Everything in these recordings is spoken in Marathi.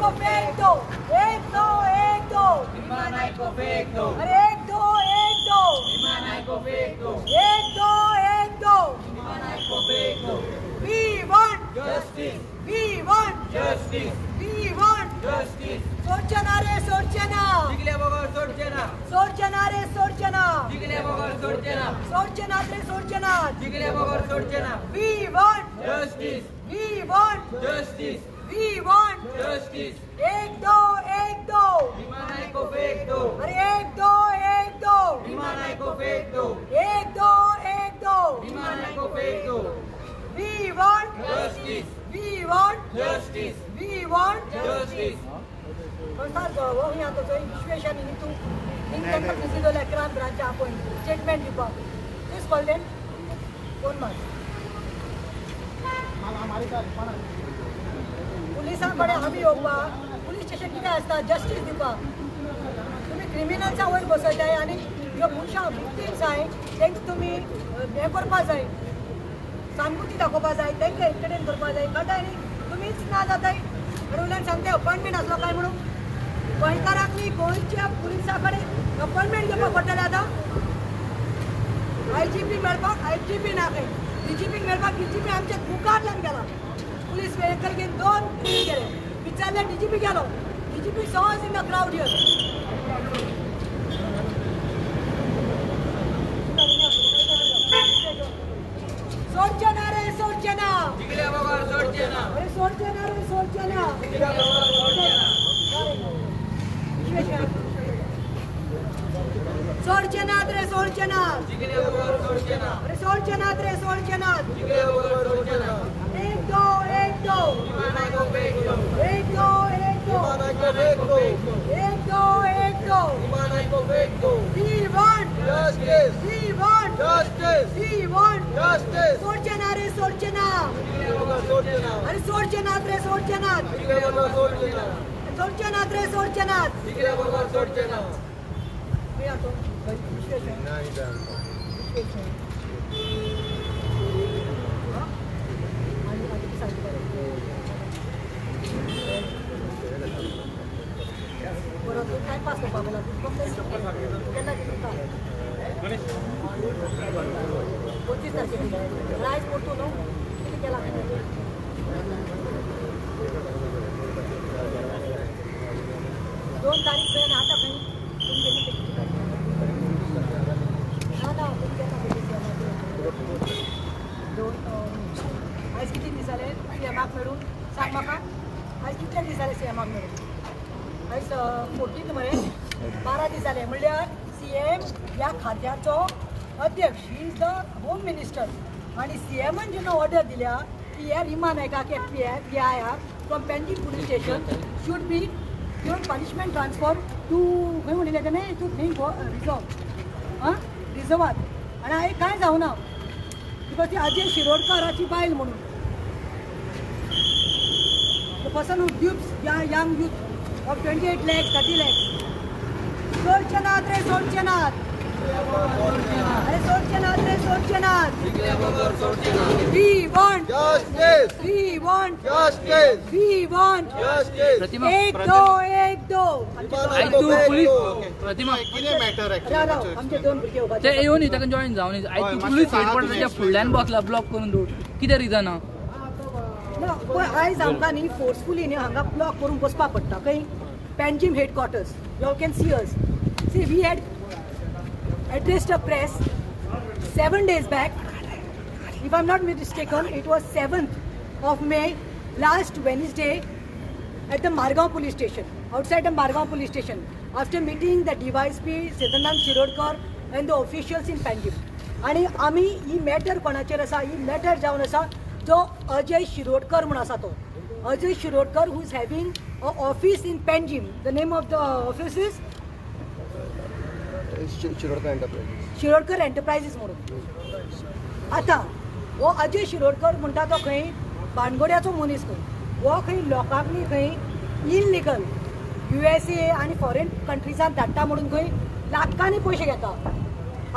को फेंक दो, एक दो एक दो, विमानाई को फेंक दो, अरे एक दो एक दो, विमानाई को फेंक दो, एक दो एक दो, विमानाई को फेंक दो. we want, Justice, we want, justice, we want. justice. सोडचना रे सोडचना, जिंकल्या बगर सोडचे ना, सोडचना रे सोडचना, जिंकल्या बगर सोडचे ना, सोडचना रे सोडचना. जिंकल्या बगर सोडचे ना. We want, Justice, we want, justice, we want. justice. एक दो एक दो, विमानाई को फेंक दो, अरे एक दो एक दो, विमानाई को फेंक दो, एक दो एक दो. विमानाई को फेंक दो. We want, Justice, we want, justice, we want. justice. Constância, o Rian, eu situation in to England, the President Ekran branch appoint statement department. This called them 1 month. पोलिसांकडे हमी येवपा, पुलीस स्टेशन कितें आसता, जस्टीस दिवपाक. तुमी क्रिमिनल्सां वयर बसयताय आनी ह्यो मनशां विक्टिम्स आहाय तांकां तुमी हें करपा जाय, सानगुती दाखोवपा जाय, तांकां एंटरटेन करपा जाय. कळटाय न्ही, तुमीच ना जाताय आनी वयल्यान सांगताय अपॉयंटमेंट आसलो काय म्हणून. गोंयकाराक न्ही गोंयच्या पुलिसा कडेन अपॉयंटमेंट घेवपाक पडटलें आतां. IGP मेळपाक IGP ना खंय, DGP मेळपाक DGP आमच्या मुखारल्यान गेला. पुलीस व्हेकल घेवन 2 गेले, विचारले DGP गेलो. DGP saw us in the crowd here. सोडचना रे सोडचना, जिंकल्या बगर सोडचे ना, अरे सोडचना रे सोडचना. जिंकल्या बगर सोडचे ना. सोडचनात रे सोडचनात, जिंकल्या बगर सोडचे ना, अरे सोडचनात रे सोडचनात. जिंकल्या बगर सोडचे ना. एक दो एक दो, विमानाई को फेंक दो, एक दो एक दो, विमानाई को फेंक दो, एक दो एक दो. विमानाई को फेंक दो. We want, Justice, we want, justice, we want. justice. सोडचना रे सोडचना, जिंकल्या बगर सोडचे ना, अरे सोडचनात रे सोडचनात, जिंकल्या बगर सोडचे ना, सोडचनात रे सोडचनात. जिंकल्या बगर सोडचे ना. मी आता बरोबर काय पास करपा मला केन्ना दिता 25 तारखेक रायज पडतो न्हू कितें केला 2 तारीख पर्यंत आतां खंय आयज कितले दीस जाले सीएमाक मेळून सांग म्हाका आयज कितले दीस जाले सीएमाक मेळून आयज 14 मरे 12 दीस जाले म्हणल्यार सीएम ह्या खात्याचो अध्यक्ष he is the home minister आनी सीएमान जेन्ना ऑर्डर दिल्या की ह्या रिमा नायकाक FBI from Panjim police station should be given punishment transfer to खंय म्हणिल्लें तेणें टू थिंक रिजर्व रिजर्वात आनी हांवें कांय जावना बिकॉज ती अजय शिरोडकराची बायल म्हणून the person who dupes young youth of 28 lakhs 30 lakhs. सोडचनात रे सोडचनात, अरे सोडचनात रे सोडचनात. जिंकल्या बगर सोडचे ना. We want, Justice, we want, justice, we want. justice. एक दो एक दो. विमानाई को फेंक दो. प्रतिमा कितें मॅटर राव आमचे 2 भुरगे उबा ते येवन ताका जॉईन जावन आयज तूं पुलीस हेड पडटा त्याच्या फुडल्यान बसला ब्लॉक करून दवर कितें रिजन आहा ना पण आयज आमकां न्ही फोर्सफुली न्ही हांगा ब्लॉक करून बसपाक पडटा खंय Panjim headquarters. You can see us. See we had addressed a press 7 days back. If I'm not mistaken, it was 7th of May, last Wednesday, at the Margaon police station, outside the Margaon police station, after meeting the DYSP Siddhanand Shirodkar and the officials in Panjim. आणि आम्ही ही मॅटर कोणाचेर आसा, ही मॅटर जावन आसा जो अजय शिरोडकर म्हणून आसा तो Ajay Shirodkar who is having a office in Panjim. The name of the office is Shirodkar enterprises म्हणून. आता हो अजय शिरोडकर म्हणटा तो खंय बानगोड्याचो मनीस खंय हो खंय लोकांक न्ही खंय इनलिगल USA आनी फॉरेन कंट्रीजांत धाडटा म्हणून खंय लाखांनी पयशे घेता.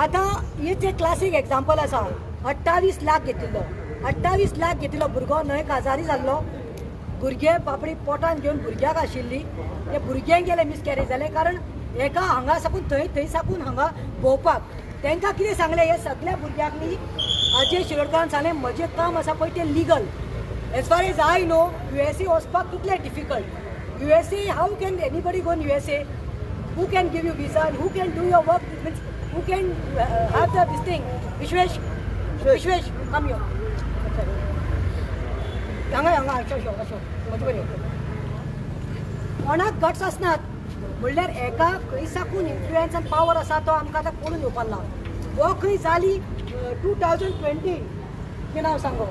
आतां हेच एक क्लासीक एग्जाम्पल आसा. 28 लाख घेतिल्लो 28 लाख घेतिल्लो भुरगो न्हय काजारी जाल्लो भुरगे बापडी पोटान घेवन भुरग्याक आशिल्ली ते भुरग्यांक गेले मिसकॅरेज जाले कारण एका हांगा साकून थंय साकून हांगा भोंवपाक तांकां कितें सांगलें हे सगळ्या भुरग्यांक न्ही अजय शिरोडकरान सांगलें म्हजें काम आसा पळय तें legal as far as I know USA वचपाक कितलें difficult USA how can anybody go in USA who can give you visa and who can do your work means who can have the this thing Vishwesh come here हांगा शो कोणाक गट्स आसनात म्हणल्यार एका खंय साकून इन्फ्लुएन्स आनी पावर आसा तो आमकां आतां पळोवन येवपाक ना वो खंय जाली 2020 कितें नांव सांगो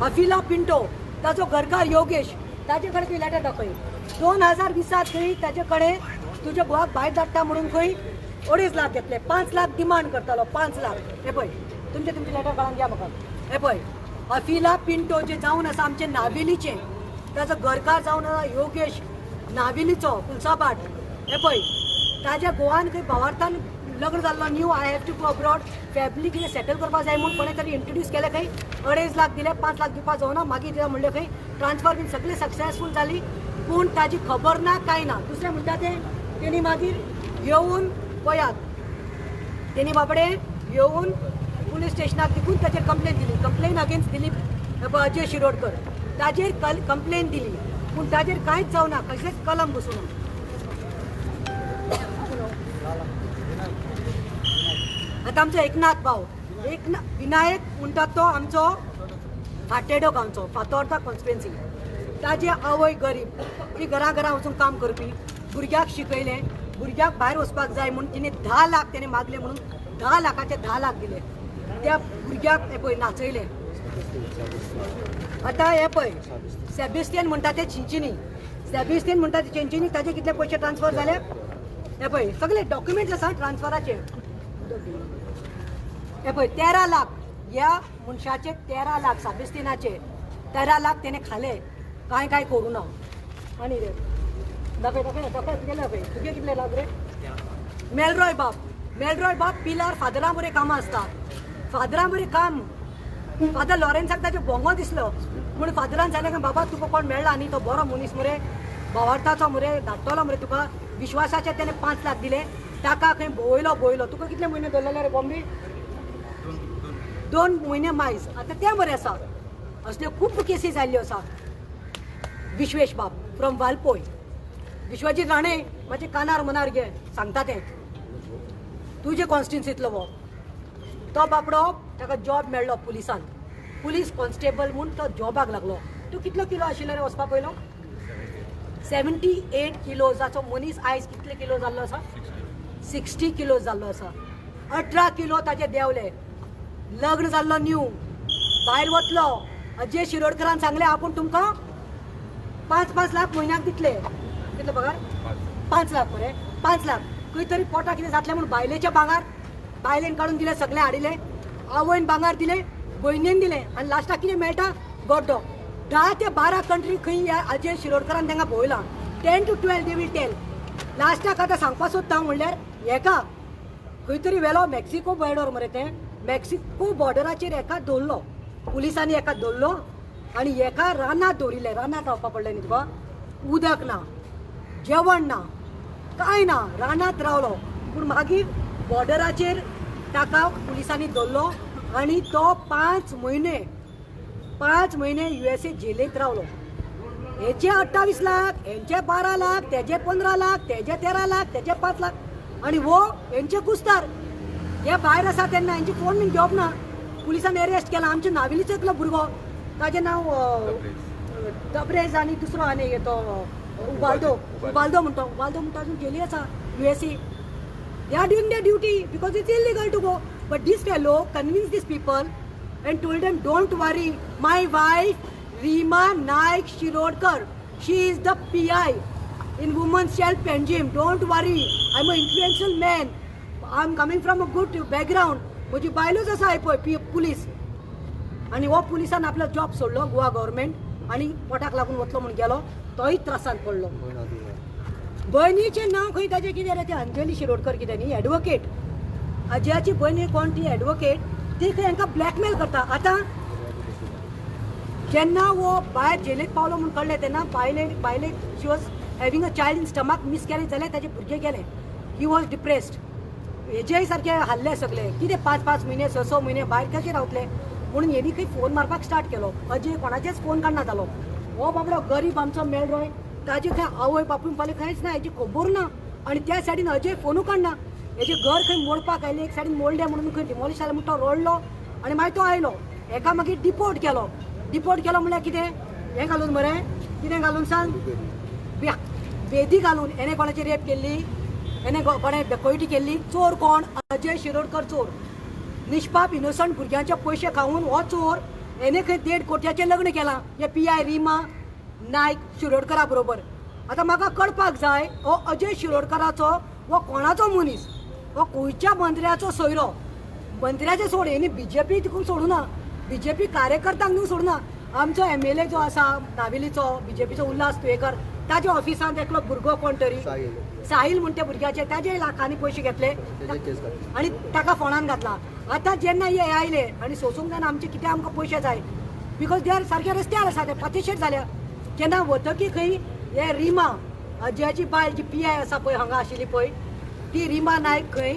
अफिला पिंटो ताजो घरकार योगेश ताजे कडेन तुवें लेटर दाखय 2020 खंय ताजे कडेन तुज्या घोवाक भायर धाडटा म्हणून खंय 2.5 लाख घेतले 5 लाख डिमांड करतालो 5 लाख हे पळय तुमचे लेटर काढून घ्या म्हाका हे पळय अफिला पिंटो जे जावन आसा आमचे नावेलीचे ताजो घरकार जावन आसा योगेश नावेलीचो कुलसाबाट हे पळय ताज्या गोवान खंय भावार्थान लग्न जाल्लो now I have to go abroad family कितें सेटल करपाक जाय म्हणून कोणें तरी इंट्रोड्यूस केलें खंय 2.5 लाख दिले 5 लाख दिवपाक जावना मागीर तिका म्हणलें खंय ट्रान्सफर बीन सगळें सक्सेसफूल जाली पूण ताजी खबर ना काय ना दुसरें म्हणटा तें तेणी मागीर येवन पळयात तेणी बाबडे येवन पुलीस स्टेशनाक देखून ताचेर कंप्लेन दिली कंप्लेन अगेन्स्ट दिलीप अजय शिरोडकर ताजेर कंप्लेन दिली पूण ताजेर कांयच जावना कशेंच कलम बसूना आतां आमचो एकनाथ भाव विनायक म्हणटा तो आमचो फाटेडो गांवचो फातोर्डा कॉन्स्टिट्युएन्सी ताजे आवय गरीब ती घरा वचून काम करपी भुरग्याक शिकयलें भुरग्याक भायर वचपाक जाय म्हणून तिणें 10 लाख तेणें मागले म्हणून 10 लाखाचे 10 लाख दिले त्या भुरग्याक हे पळय नाचयले आतां हे पळय सेबेस्टियन म्हणटा ते चिंचिनी सेबेस्टियन म्हणटा ते चिंचिनी ताजे कितले पयशे ट्रान्सफर जाले हे पळय सगळे डॉक्युमेंट्स आसा ट्रान्सफराचे हे पळय 13 लाख ह्या मनशाचे 13 लाख सेबेस्टियनाचे 13 लाख तेणे खाले काय करू ना आनी रे दाखय गेले पळय तुगे कितले लाख रे मेलरॉय बाप पिलार फादरा बरें कामां आसतात फादरा बरें काम फादर लॉरेन्साक ताचो भोंगो दिसलो म्हूण फादरान सांगलें की बाबा तुका कोण मेळ्ळा न्ही तो बरो मनीस मरे भावार्थाचो मरे धाडटलो मरे तुका विश्वासाचे तेणें 5 लाख दिले ताका खंय भोंवयलो तुका कितले म्हयने दवरलेले रे बॉम्बे 2 म्हयने मायज आतां तें बरें आसा असल्यो खूब केसी जाल्ल्यो आसा विश्वेश बाब फ्रॉम वालपोय विश्वजीत राणे मातशें कानार मनार घे सांगता तें तुजे कॉन्स्टिट्युन्सींतलो वो तो बाबडो ताका जॉब मेळ्ळो पुलिसान पुलीस कॉन्स्टेबल म्हूण तो जॉबाक लागलो तूं कितलो किलो आशिल्लो रे वचपा पयलो 78 किलोजाचो मनीस आयज कितले किलो जाल्लो आसा 60 किलो जाल्लो आसा 18 किलो ताचे देंवले लग्न जाल्लो न्यू भायर वतलो अजय शिरोडकरान सांगलें आपूण तुमकां 5 लाख म्हयन्याक दितले कितले पगार 5 लाख मरे 5 लाख खंय तरी पोटा कितें जातलें म्हणून बायलेच्या भांगार बायलेन काडून दिले सगळें हाडिले आवयन भांगार दिले भयणीन दिले आनी लास्टाक कितें मेळटा गड्डो 10 ते 12 कंट्री खंय अजय शिरोडकरान तांकां भोंवयलां 10 to 12 दे वील टेल लास्टाक आतां सांगपा सोदता म्हणल्यार हेका खंय तरी वेलो मॅक्सिको बॉर्डर मरे तें मॅक्सिको बॉर्डराचेर एका दवरलो पुलिसांनी एका दवरलो आनी एका रानांत दवरिल्ले रानांत रावपा पडलें न्ही तुका उदक ना जेवण ना कांय ना रानांत रावलो पूण मागीर बॉर्डराचेर ताका पुलिसांनी दवरलो आनी तो 5 म्हयने USA जेलींत रावलो हेचे 28 लाख हेंचे 12 लाख तेजे 15 लाख तेजे 13 लाख तेजे 5 लाख आनी वो हेंचे कुस्तार हे भायर आसा तेन्ना हेंचे फोन बीन घेवप ना पुलिसांनी अरेस्ट केला आमच्या नावेलीचो एकलो भुरगो ताजें नांव दब्रेज आनी दुसरो आनी तो उबाल्दो म्हणटा अजून जेली आसा USA they are doing their duty because it's illegal to go but this fellow convinced these people and told them don't worry my wife Reema Naik Shirodkar she is the PI in Women's Health Panjim don't worry I'm an influential man I'm coming from a good background म्हजी बायलोच आसा पळय पुलीस आनी हो पुलिसान आपलो जॉब सोडलो गोवा गव्हर्मेंट आनी पोटाक लागून वतलो म्हूण गेलो तोय त्रासान पडलो भयणीचें नांव खंय ताजें कितें रे तें अंजली शिरोडकर कितें न्ही एडवोकेट अजयाची भयणी कोण ती एडवोकेट ती खंय हांकां ब्लॅकमेल करता आतां जेन्ना वो भायर जेलीत पावलो म्हणून कळलें तेन्ना बायले she was having a child in stomach miscarriage जालें ताचे भुरगे गेले. He was depressed. हेजेय सारके हल्ले सगळे कितें 5-5 म्हयने 6-6 म्हयने भायर कशे रावतले म्हणून हेणी खंय फोन मारपाक स्टार्ट केलो. अजय कोणाचेच फोन काडना जालो. हो बाबडो गरीब आमचो मेळ्ळोय ताजे खंय आवय बापूय पाले खंयच ना हेजी खबर ना आनी त्या सायडीन अजय फोनू काडना. हेजें घर खंय मोडपाक आयलें एक सायडीन मोडलें म्हणून खंय डिमॉलिश जालें म्हणून तो रडलो आनी मागीर तो आयलो. हेका मागीर डिपोर्ट केलो म्हणल्यार कितें हें घालून मरे कितें घालून सांग बेदी घालून. हेणें कोणाची रेप केल्ली हेणें कोणें बेकोयटी केल्ली. चोर कोण? अजय शिरोडकर चोर. निष्पाप इनोसंट भुरग्यांचे पयशे खावून हो चोर. हेणें खंय 1.5 कोट्याचें लग्न केलां हे PI रिमा नायक शिरोडकरा बरोबर. आतां म्हाका कळपाक जाय हो अजय शिरोडकराचो हो कोणाचो मनीस? हो खंयच्या मंत्र्याचो सोयरो? मंत्र्याचे सोड हेणी BJP तिकून सोडूना. BJP कार्यकर्त्यांक न्हू सोडूना. आमचो MLA जो आसा नावेलीचो BJPचो उल्हास तुयेकर ताज्या ऑफिसांत एकलो भुरगो कोण तरी साहिल म्हणटे भुरग्याचे ताजे लाखांनी पयशे घेतले आनी ताका फोंडान घातला. आतां जेन्ना हे आयले आनी सोसूंक जायना आमचे कितें आमकां पयशे जाय बिकॉज दे आर सारके रस्त्यार आसा ते पातेशेर जाल्या. जेन्ना वतकी खंय हे रिमा अजयाची बायल जी PI आसा पळय हांगा आशिल्ली पळय ती रिमा नायक खंय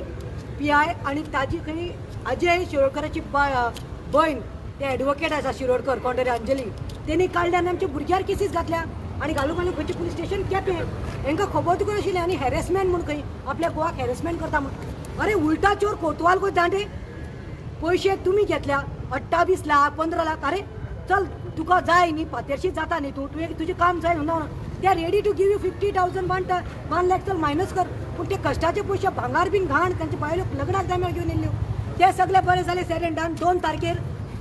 PI आनी ताजी खंय अजय शिरोडकराची भयण ते एडवोकेट आसा शिरोडकर कोण तरी अंजली तेणी काडल्या आनी आमच्या भुरग्यार केसीस घातल्या आनी घालून खंयचे पुलीस स्टेशन केपें. हेंकां खबर तुका नाशिल्लें आनी हॅरेसमेंट म्हूण खंय आपल्या गोवाक हॅरेसमेंट करता म्हूण. अरे उलटा चोर कोतवाल गो दांडे. पयशे तुमी घेतल्या 28 लाख 15 लाख. अरे चल तुका जाय न्ही पातेरशी जाता न्ही तुजें काम जाय म्हणून they are ready to give you 50,000 1 lakh चल मायनस कर. पूण ते कश्टाचे पयशे भांगार बीन घाण तांचे बायलो लग्नाक जाम्यार घेवन येयल्ल्यो ते सगळे बरें जालें सेड एंड डन. 2 तारखेर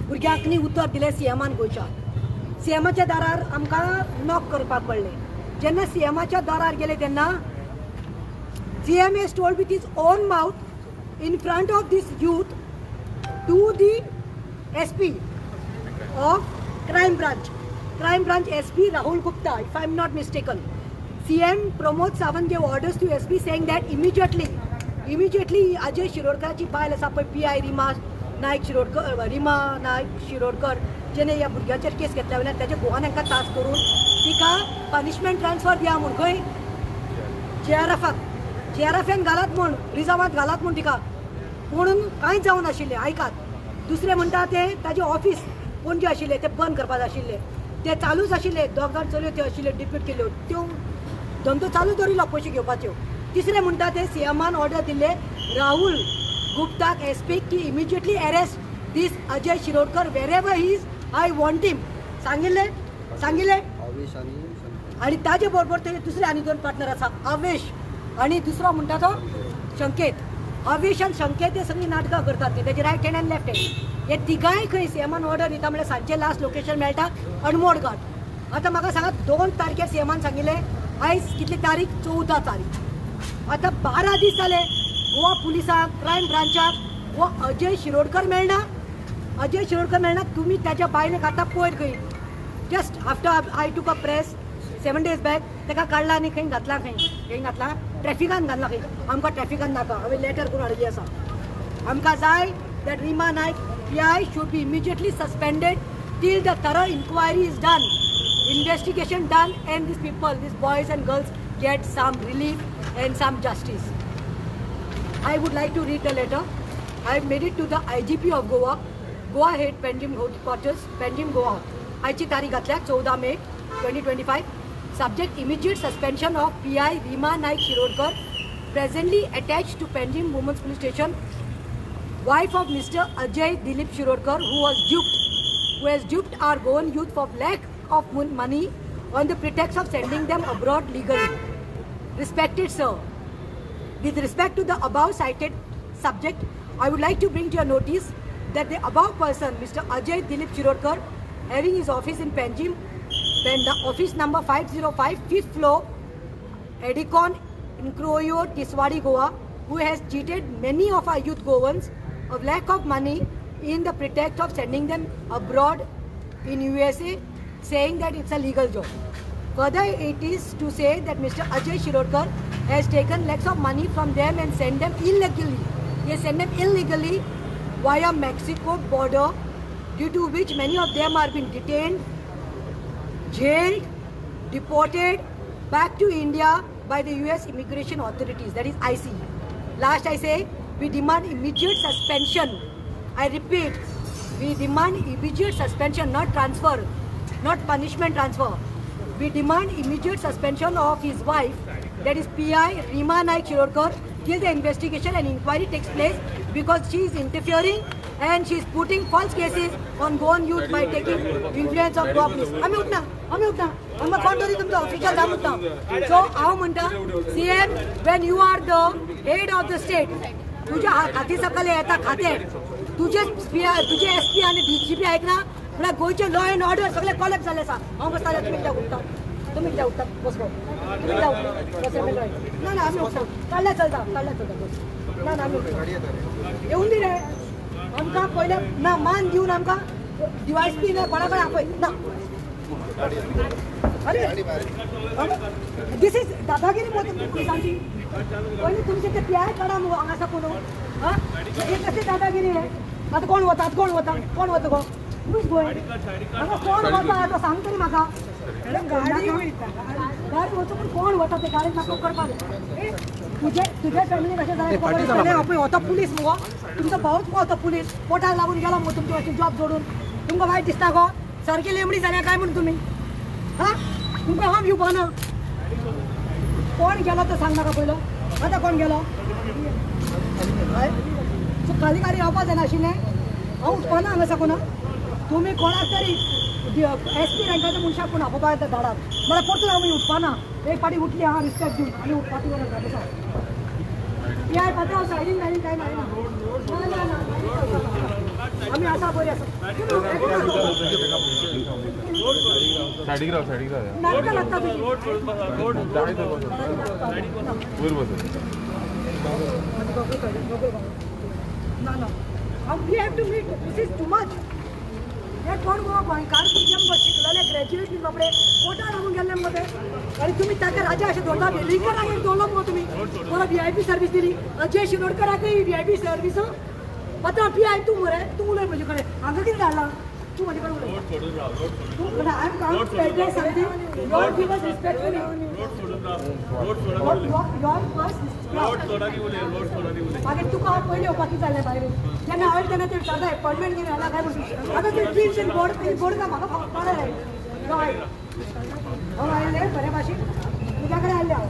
भुरग्याक न्ही उतर दिलें CMान गोंयच्या. CMाच्या दारार आमकां नॉक करपाक पडलें. जेन्ना CMाच्या दारार गेले तेन्ना CM has told with his own mouth in front of this youth to the SP of crime branch SP Rahul Gupta if I am not mistaken. CM Pramod Sawant gave orders to SP saying that immediately Ajay शिरोडकराची बायल आसा पळय PI रिमा नायक शिरोडकर जेणे ह्या भुरग्याचेर केस घेतल्या वयल्यान ताच्या घोवान हांकां तास करून तिका पनिशमेंट ट्रान्सफर दिया म्हूण खंय JRFान घालात म्हूण रिजर्वांत घालात म्हूण तिका म्हणून कांयच जावं नाशिल्लें. आयकात दुसरें म्हणटा ते ताजें ऑफीस पणजे आशिल्लें तें बंद करपाक आशिल्लें तें चालूच आशिल्लें. दोगां चलयो त्यो आशिल्ल्यो डिप्यूट केल्यो त्यो धंदो चालू दवरिल्लो पयशे घेवपाच्यो. तिसरें म्हणटा ते CMान ऑर्डर दिल्ले राहुल गुप्ताक SP की immediately arrest this Ajay Shirodkar वेरेवर he is I want him सांगिल्लें आनी ताजे बरोबर ते दुसरे आनी 2 पार्टनर आसा अवेश आनी दुसरो म्हणटा तो संकेत. अवेश आनी संकेत हे सगळीं नाटकां करतात न्ही तेजे रायट हँड आनी लेफ्ट हँड हे तिगांय खंय CMान ऑर्डर दिता म्हळ्यार सांजचे लास्ट लोकेशन मेळटा अणमोड घाट. आतां म्हाका सांगात 2 तारखेर CMान सांगिल्लें आयज कितली तारीख 14 तारीख. आतां 12 दीस जाले गोवा पुलिसाक क्रायम ब्रांचाक हो अजय शिरोडकर मेळना. तुमी त्याच्या बायलेक आतां पयर खंय जस्ट आफ्टर आय टूक अ प्रेस 7 days बॅक ताका काडला आनी खंय घातला खंय घातला ट्रॅफिकान घातला खंय. आमकां ट्रॅफिकान नाका हांवें लेटर करून हाडली आसा. आमकां जाय that Rima Naik PI should be immediately suspended till the thorough inquiry is done, investigation done, and these people, these boys and girls get some relief and some justice. I would like to read the letter. I have made it to the IGP of Goa Head Panjim Headquarters, Panjim, Goa. आयची तारीख घातल्या 14 May 2025. Subject immediate suspension of PI Rima Naik Shirodkar, presently attached to Panjim Women's Police Station, wife of Mr. Ajay Dilip Shirodkar, who has duped our Goan youth for lack of money on the pretext of sending them abroad legally. Respected sir, with respect to the above cited subject, I would like to bring to your notice that the above person, Mr. Ajay Dilip Shirodkar, having his office in Panjim, then the office number 505, 5th floor, Edicon, Incroyo, Tiswadi, Goa, who has cheated many of our youth Goans of lack of money in the pretext of sending them abroad in USA, saying that it's a legal job. Further, it is to say that Mr. Ajay Shirodkar has taken lakhs of money from them and sent them illegally. He has sent them illegally via Mexico border, due to which many of them are being detained jailed, deported back to India by the US immigration authorities, that is IC. Last I say, we demand immediate suspension. I repeat, we demand immediate suspension, not transfer, not punishment transfer. We demand immediate suspension of his wife, that is PI Rima Naik Shirokar, till the investigation and inquiry takes place, because she is interfering and she is putting false cases on Goan youth by taking influence of Goa police. आम्ही कोण तरी तुमचा ऑफिशियल जाम उठना. So हांव म्हणटा CM, when you are the head of the state, तुझ्या खाती सकल येता खाते, तुझे SP आणि DGP आहेत ना, म्हणा गोयचे लॉ अँड ऑर्डर सगळे कॉलेक्ट झाले सा. हांव बसता तुम्ही कित्याक उठता, तुम्ही कित्याक उठता बस तुम्ही कित्याक उठता ना ना आम्ही उठता काढल्या चलता बस ना ना आम्ही उठता येऊन दी रे आमकां पहिले ना मान दिवन आमकां DYSP ने कोणाकडे आपय ना. अरे दिस इज दादागिरी पोलिसांची. पहिले तुमचे ते PI काढा मग हांगासा कोण हा हे कशी दादागिरी आहे. आता कोण वता गो तुमीच गोय आता कोण वता आता सांग तरी म्हाका. गाडी वचो पण कोण वता ते गाडीत म्हाका करपाक तुझे फॅमिली कशें जालें आपय वता पुलीस मुगो तुमचो भाऊच वता पुलीस पोटार लागून गेला मगो तुमची अशी जॉब जोडून तुमकां वायट दिसता गो. सारकी लेमडी जाल्या काय म्हण तुमी हा तुमकां हांव येवपा ना. कोण गेलो तो सांग म्हाका पयलो. आतां कोण गेलो सो खाली गाडी येवपा जाय नाशिल्लें. हांव उठपा ना हांगा साकून. तुमी कोणाक तरी SP रँकाच्या मनशाक पूण आपोवपा येता धाडात म्हळ्यार परतून हांव उठपा ना. एक फाटी उठली हांव रिस्पेक्ट दिवन आनी उठपा ती गरज ना. PI पात्रांव सायडीन काय ना आमी आसा बरी आसा. नाटकां लागता तुजी ना we have to meet. This is too much. हे कोण गो गोंयकार तुमचे शिकलेले ग्रॅज्युएट बी बाबडे पोटार लागून गेल्ले मग ते आनी तुमी ताका राजा अशें दवरता. लिंकराक एक दवरलो मगो तुमी कोणा VIP सर्वीस दिली. अजय शिरोडकराकय VIP सर्वीस पात्रांव PI तूं मरे तूं उलय म्हजे कडेन हांगा कितें धाडला तूं म्हजे कडेन उलय. तूं I am count to address something you give us respectfully your first मागीर तुका हांव पयलीं येवपाक कितें जालें भायर जेन्ना हांवें तेन्ना ते विचारता अपॉयंटमेंट कितें जाला काय म्हणून. आतां ते ड्रिम्स बोर्ड का म्हाका कळ्ळें हांव आयलें बरे भाशेन तुज्या कडेन आयलें हांव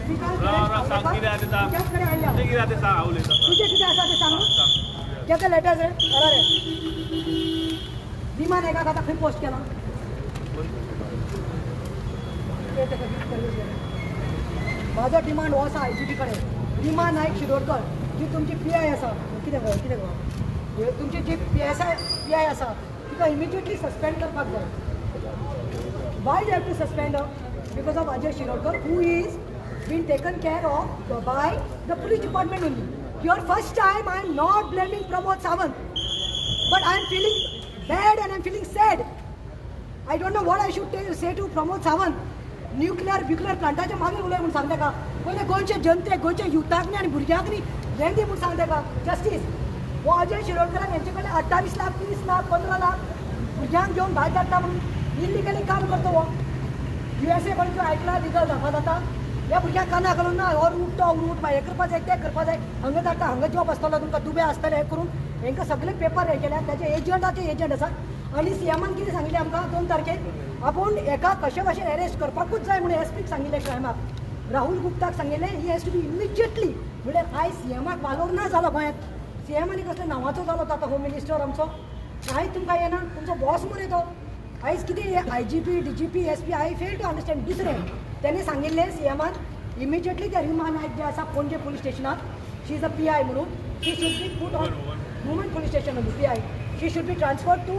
तुज्याच कडेन आयलें हांव. तुजें कितें आसा तें सांग. केन्ना लेटर रे घरा रे विमान एका आतां खंय पोस्ट केला. माझो डिमांड हो आसा IGP कडेन. रिमा नायक शिरोडकर जी तुमची PI आसा कितें गो तुमची जी PI आसा तिका इमिजिएटली सस्पेंड करपाक जाय. Why they have to suspend because of Ajay Shirodkar who is been taken care of by the police department only. Your first time I am not blaming Pramod Sawant but I am feeling bad and I am feeling sad. I don't know what I should say to Pramod Sawant. Nuclear प्लांटाच्या मागे उलय म्हणून सांगता का. पहिले गोंयचे जनते गोंयच्या युथाक आनी भुरग्यांक न्ही रेंदी म्हणून सांगता का जस्टीस. हो अजय शिरोडकरान यांचे कडेन 28 लाख 30 लाख 15 लाख भुरग्यांक घेवन भायर धाडटा म्हणून इल्लिगली काम करता हो. USA कडे आयकला लिगल दाखवा जाता ह्या भुरग्यांक काना घालून ना हो रूट तो रूट हें करपा जाय तें करपा जाय हांगा धाडटा हांगा जॉब आसतलो तुमकां दुबे आसतले हें करून हेंकां सगळे पेपर हें केल्यात. ताचे एजंट आसा आनी CMान कितें सांगिल्लें आमकां 2 तारखेक आपूण एका कशे भाशेन अरेस्ट करपाकूच जाय म्हणून SPक सांगिल्लें क्रायमाक. राहुल गुप्ताक सांगिल्लें he has to be immediately. म्हणल्यार आयज CMाक वालोर ना जालो गोंयांत. CMानी कसलो नांवाचो जालो तो आतां होम मिनिस्टर आमचो कांयच तुमकां येना. तुमचो बॉस मरे तो आयज कितें IGP DGP SP I fail to understand. दुसरें तेणें सांगिल्लें CMान इमिजिएटली त्या रिमा नायक जे आसा पणजे पुलीस स्टेशनाक शी इज अ PI म्हणून she should be put on woman police station only PI. She should be transfer to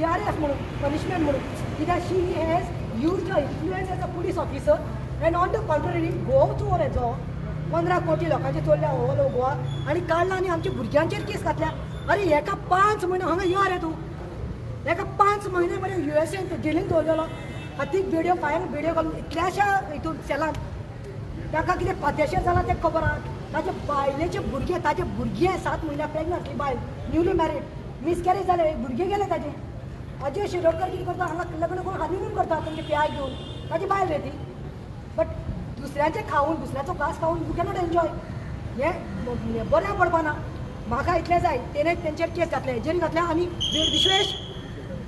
JRF म्हणून पनिशमेंट म्हणून कित्याक she has used her influence as a police officer and on the contrary Goa चोर हेजो 15 कोटी लोकांचे चोरल्या ऑल ओवर गोवा आनी काडला आनी आमच्या भुरग्यांचेर केस घातल्या. अरे एका 5 म्हयने हांगा यो रे तूं एका 5 म्हयने बरें USA जेलीन दवरलेलो. हातीक भिडियो पांयांक भिडियो घालून इतल्याशा हितून सेलान ताका कितें पात्याशेर जालां तें खबर आहा. ताचे बायलेचे भुरगे ताचे भुरगे 7 म्हयन्या प्रेग्नंट बायल न्यूली मॅरीड मिसकॅरेज जाले भुरगे गेले ताचे अजय शिरोडकर कितें करता हांगा लग्न करून हनीमून करता तुमचे पियाय घेवन ताची बायल रे ती बट दुसऱ्याचे खावून दुसऱ्याचो घास खावून यू कॅनॉट एन्जॉय हें बऱ्या पडपाना म्हाका इतलें जाय तेणें तेंचेर केस घातले हेजेर घातले आनी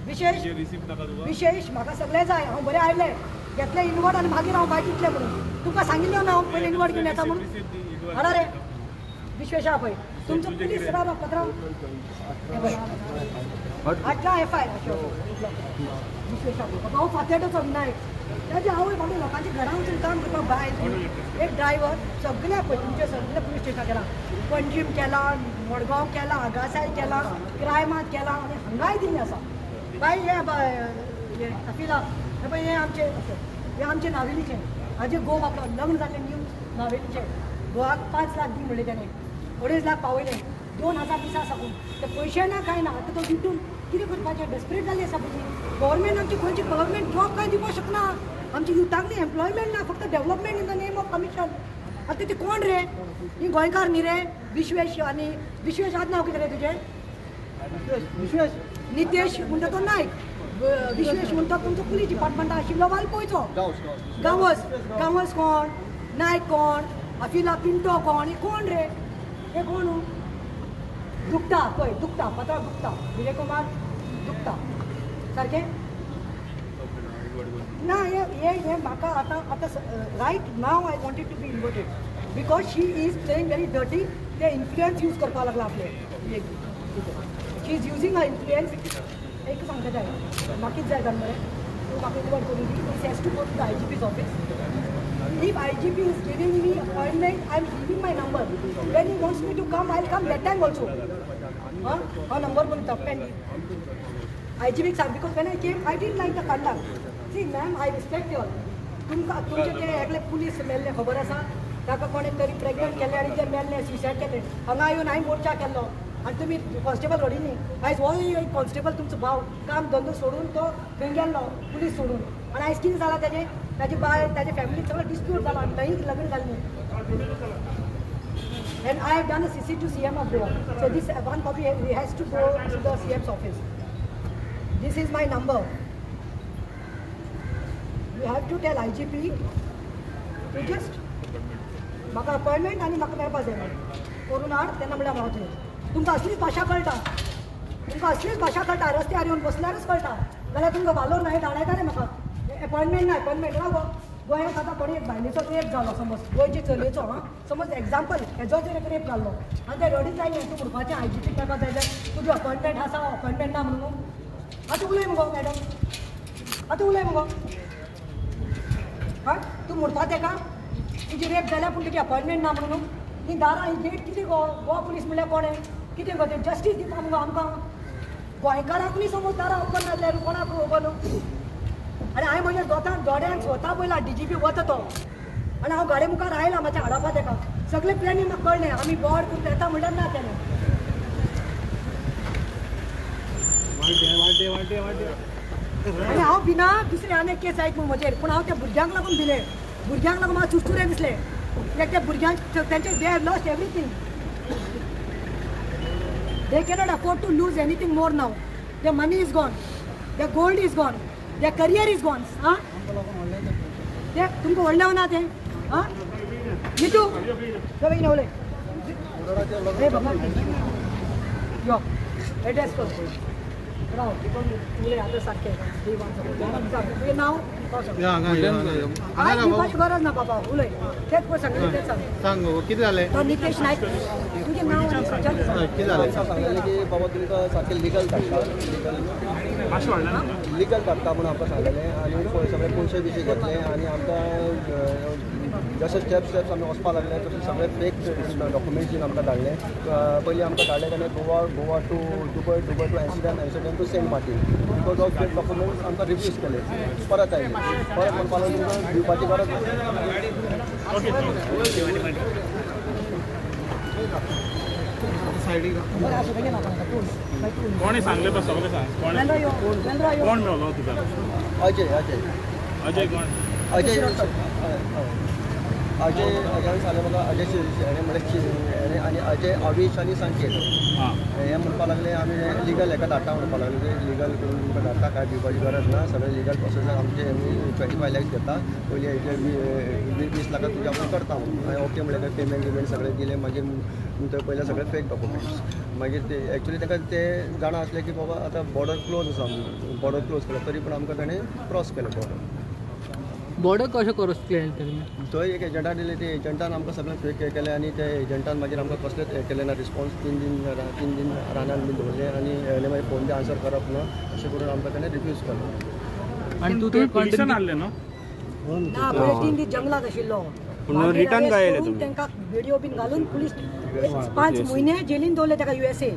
विशेश म्हाका सगळें जाय हांव बरें आयलें घेतलें इनवर्ड आनी मागीर हांव भायर चिंतलें म्हणून तुमकां सांगिल्लें ना हांव पयलीं इनवर्ड घेवन येता म्हणून हाडा रे विश्वेश आहा पळय तुमचो पुलीस राव पत्रांव हाडला FIR विश्वेश हांव फातेडोचो विनायक ताजे आवय बाबा लोकांच्या घरां वचून काम करपाक भायर एक ड्रायव्हर सगळे पळय तुमचे सगळे पुलीस स्टेशन केला पणजीम केला मडगांव केला आगासाय केला क्रायमात केला आनी हांगाय दिल्ली आसा बाय हे अफिला हे पळय हे आमचे नावेलीचे हाजे घोव आपलो लग्न जाल्लें न्यू नावेलीचे घोवाक 5 लाख दी म्हणले तेणें 2.5 लाख पावयले 2000 दिसा साकून ते पयशे ना कांय ना आतां तो विटून कितें करपाचें डेस्परेट जाल्ली आसा पळय गव्हर्मेंट आमची खंयची गव्हर्मेंट जॉब कांय दिवपाक शकना आमची युथांकली एम्प्लॉयमेंट ना फक्त development in the name of commission आतां ते कोण रे ही गोंयकार न्ही रे विश्वेश आनी विश्वेश आद नांव कितें रे तुजें विश्वेश नितेश म्हणटा तो नायक विश्वेश म्हणटा तुमचो पुलीस डिपार्टमेंट आशिल्लो वालपयचो गांवस कोण नायक कोण अफिला पिंटो कोण हे कोण रे हे कोण दुखता पळय दुखता पत्र दुखता विजय कुमार दुखता सारकें ना हे म्हाका आतां right now I wanted to be inverted because she is playing very dirty ते इन्फ्लुयन्स यूज करपाक लागला आपले she is using a influence एक सांगता जाय म्हाका जाय जालें मरे तूं म्हाका इन्वर्ट करून दी it has to go to the IGP's office If IGP is giving me appointment, I am giving my number. When he wants me to come, I will come that time also. Her number will top and IGP sir, because when I came, I didn't like the conduct. See, ma'am, I respect you all. तुमचे ते एकले पुलीस मेल्ले खबर आसा ताका कोणे तरी प्रेग्नंट केले आनी ते मेल्ले सुसायड केले हांगा येवन हांवें मोर्चा केल्लो आनी तुमी कॉन्स्टेबल व्हडिल्ली आयज हो कॉन्स्टेबल तुमचो भाव काम धंदो सोडून तो थंय गेल्लो पुलीस सोडून आनी आयज कितें जालां ताजी बायल ताजे फॅमिलीन सगळो डिस्प्यूट जाला आनी थंय लग्न जाल्लें and I have done a CC to CM of Goa. So this one copy has to go to the CM's office. This is my number. You have to tell IGP to just म्हाका अपॉइंटमेंट आनी म्हाका मेळपाक जाय करून हाड तेन्ना म्हणल्यार हांव थंय तुमकां असलीच भाशा कळटा रस्त्यार येवन बसल्यारच कळटा जाल्यार तुमकां वालोर नाही धाडायता रे म्हाका अपॉइंटमेंट ना अपॉइंटमेंट राव गोंयांत आतां कोणी एक बायलेचो रेप जालो समज गोंयचे चलयेचो समज एक्झाम्पल हेजो जर एक रेप जाल्लो आनी ते रडीत जायना तूं म्हणपाचें IGPक मेळपाक जाय जाल्यार तुजी अपॉइंटमेंट आसा अपॉइंटमेंट ना म्हणून आतां उलय मुगो मॅडम आतां उलय मुगो हां तूं म्हणपा तेका तुजी रेप जाल्या पूण तुजी अपॉइंटमेंट ना म्हणून ही दारां ही गेट कितें गो गोवा पुलीस म्हणल्यार कोणें कितें गो तें जस्टीस दिवपा मुगो आमकां गोंयकारांकूय समज दारां ओपन नासल्यार कोणाक ओपन आनी हांवें म्हज्या दोड्यांक स्वता पयला DGP वता तो आनी हांव गाडये मुखार आयलां मातशें हाडपा ताका सगळे प्लॅनिंग म्हाका कळ्ळें आमी बोर्ड करून येता म्हणल्यार ना तेणें आनी हांव भिना दुसरे आनी एक केस आयक म्हूण म्हजेर पूण हांव त्या भुरग्यांक लागून भिलें भुरग्यांक लागून म्हाका चुरचुरे दिसले कित्याक त्या भुरग्यांक तेंचे they have lost everything they cannot afford to lose anything more now their money is gone, their gold is gone, their career is gone. हाँ? ते तुमको ओळखलं ना ते? हाँ? नीतू, तो बघ ना ओले. हे बाबा, यो, एड्रेस कर. राव, ओले आता सारखे. हे नाव. दिवपाची गरज ना बाबा ओले. तेच पण सांगितलं तेच सांग. सांग किती झाले? तो नितेश नाईक. तुझे नाव किती झाले? सांगितलं की बाबा तुमकां सारकें लिगल धाडटा लिगल धाडटा म्हणून आमकां सांगलेलें आनी सगळे पयशे बिशे घेतले आनी आमकां जशे स्टेप्स आमी वचपाक लागले तशें सगळे फेक डॉक्युमेंट्स बीन आमकां धाडले पयलीं आमकां धाडले तेन्ना Goa to Dubai to Amsterdam to Saint Martin because of fake documents आमकां रिफ्यूज केले परत आयले परत म्हणपाक लागून तुमकां दिवपाची गरज कोणी सांगले तो सगळं सांग कोण मेळलो तुका अजय अजय कोण अजय अजय हांवें सांगलें म्हाका अजय हेणें म्हणलें आनी अजय अविश आनी संकेत हे म्हणपा लागले आमी लिगल हेका धाडटा म्हणपा लागले लिगल करून तुमकां धाडटा कांय दिवपाची गरज ना सगळें लिगल प्रोसेसाक आमचे 25 लॅक्स घेता पयलीं हेजे 20 लाखां तुज्या आपण करता म्हणून हांवें ओके म्हणलें पेमेंट गिमेंट सगळें दिलें मागीर थंय पयलें सगळें फेक डॉक्युमेंट्स मागीर ते एक्चुली ताका ते जाणा आसलें की बाबा आतां बॉर्डर क्लोज आसा बॉर्डर क्लोज केला तरी पूण आमकां ताणें क्रॉस केलें बॉर्डर कशें क्रॉस केलें तेमी थंय एक एजंटा दिले ते एजंटान आमकां सगळें फेक हे केलें आनी ते एजंटान मागीर आमकां कसलेंच हे केलें ना रिस्पॉन्स 3 दीन रानान बी दवरले आनी मागीर फोन बी आन्सर करप ना अशें करून आमकां ताणें रिफ्यूज केलो आनी तूं तुम्ही पुलिसान हाडले न्हू ना पळय 3 दीस जंगलात आशिल्लो रिटर्न गायले तांकां व्हिडिओ बीन घालून पुलीस 5 म्हयने जेलीन दवरले ताका USA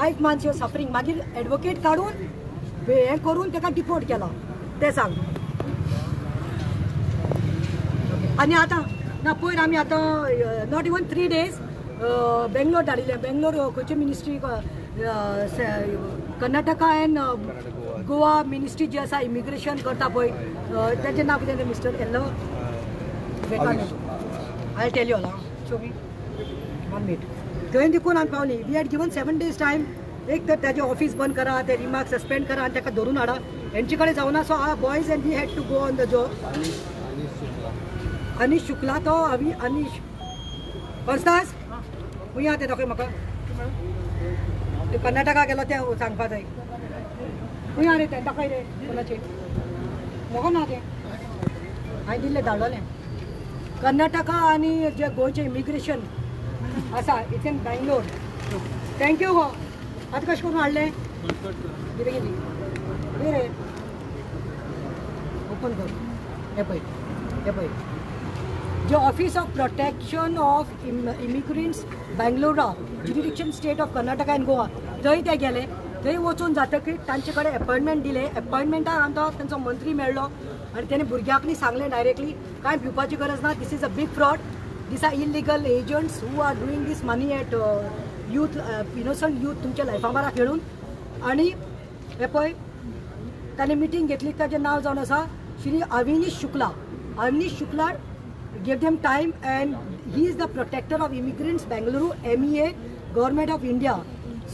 5 months युअर सफरींग मागीर एडवोकेट काडून हे करून ताका डिपोर्ट केला ते सांग आनी आतां ना पयर आमी आतां नॉट इवन 3 days बेंगलोर धाडिल्ले बेंगलोर खंयची ministry Karnataka and Goa ministry जी आसा इमिग्रेशन करता पळय तेजें नांव कितें mister Yellow I tell you all 1 minute थंय देखून आमी पावली we had given 7 days time एक तर त्याचे ऑफिस बंद करा ते रिमार्क सस्पेंड करा आनी ताका धरून हाडा हेंचे कडेन जावना so boys and we had to go on the job Anish Shukla तो अनिश कॉन्स्टास खूंय आहा ते दाखय म्हाका ते कर्नाटका गेलो ते सांगपा जाय खूंय आहा रे ते दाखय रे कोणाचे म्हाका ना ते हांवें दिल्ले धाडलोलें कर्नाटका आनी जे गोंयचे इमिग्रेशन आसा इट्स इन बेंगलोर थँक्यू गो आतां कशें करून हाडलें कितें कितें रे ओपन कर हे पळय जे office of protection of immigrants बेंगलोरा jurisdiction state of Karnataka and Goa थंय ते गेले थंय वचून जातकीर तांचे कडेन अपॉयंटमेंट दिले अपॉयंटमेंटाक आमकां तांचो मंत्री मेळ्ळो आनी तेणे भुरग्यांकनी सांगलें डायरेक्टली कांय भिवपाची गरज ना this is a big fraud this are illegal agents who are doing this money at youth innocent youth तुमच्या लायफा बारा खेळून आनी हे पळय ताणें मिटींग घेतली ताचें नांव जावन आसा Shri Avinish Shukla give them time and he is the protector of immigrants Bengaluru MEA government of India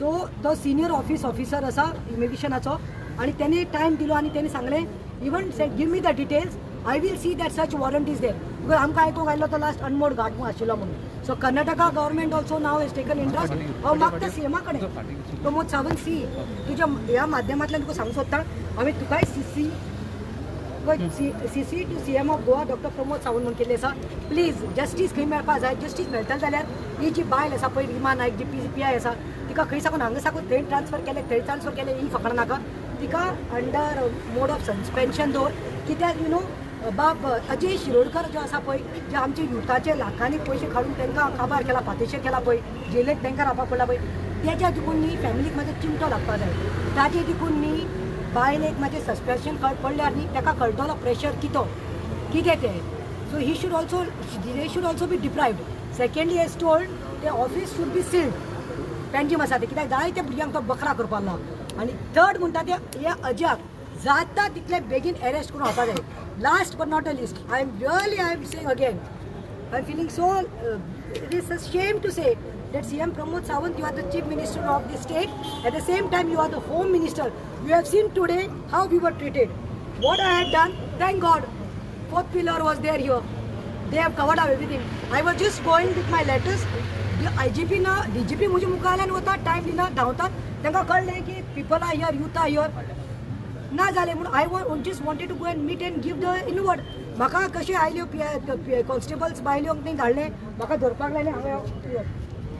so तो senior officer असा इमिग्रेशनाचो आणि त्याने टाइम दिलो आणि त्याने सांगले even sed give me the details I will see that such warrant is there because आमकां आयकूंक आयलो तो लास्ट अनमोड घाट आशिल्लो म्हणून सो कर्नाटका गव्हर्मेंट ऑल्सो नाव हेज टेकन इंट्रस्ट हांव मागता सीएमा कडेन प्रमोद सावंत सी तुज्या ह्या माध्यमांतल्यान तुका सांगूंक सोदता हांवें तुकाय CC to CM of Goa doctor Pramod Sawant म्हणून केल्लें आसा प्लीज जस्टीस खंय मेळपाक जाय जस्टीस मेळटले जाल्यार ही जी बायल आसा पळय रिमा नायक जी PI आसा तिका खंय साकून हांगा साकून थंय ट्रान्सफर केले ही फकाणां नाका तिका अंडर मोड ऑफ सस्पेन्शन दवर कित्याक यू नो बाब अजय शिरोडकर जो आसा पळय जे आमचे युथाचे लाखांनी पयशे काडून तांकां काबार केला फातेशेर केला पळय जेलेंत तांकां रावपाक पडला पळय तेज्या देखून न्ही फॅमिलीक म्हाजो चिमटो लागपाक जाय ताजे देखून न्ही बायलेक म्हाजें सस्पेन्शन पडल्यार न्ही ताका कळटलो प्रेशर कितें तें so he should also they should also be deprived secondly as told ते office should be sealed Panjim आसा ते कित्याक जायते भुरग्यांक तो बकरा करपाक लागला आनी थर्ड म्हणटा ते ह्या अजाक जाता तितले बेगीन अरेस्ट करून वचपाक जाय last but not a list I am saying again I am feeling so it is a shame to say that CM Pramod Sawant, you are the Chief Minister of the state. At the same time, you are the Home Minister. You have seen today how we were treated. What I had done, thank God, 4th pillar was there here. They have covered up everything. I was just going with my letters. The IGP na, DGP मुझे मुखायला होता टाइम दिला धावतात त्यांना कळले की people are here, youth are here. ना झाले म्हणून I just wanted to go and meet and give the inward. म्हाका कशें आयल्यो कॉन्स्टेबल्स बायल्यो नाही धाडले म्हाका धरपाक लायले हांगा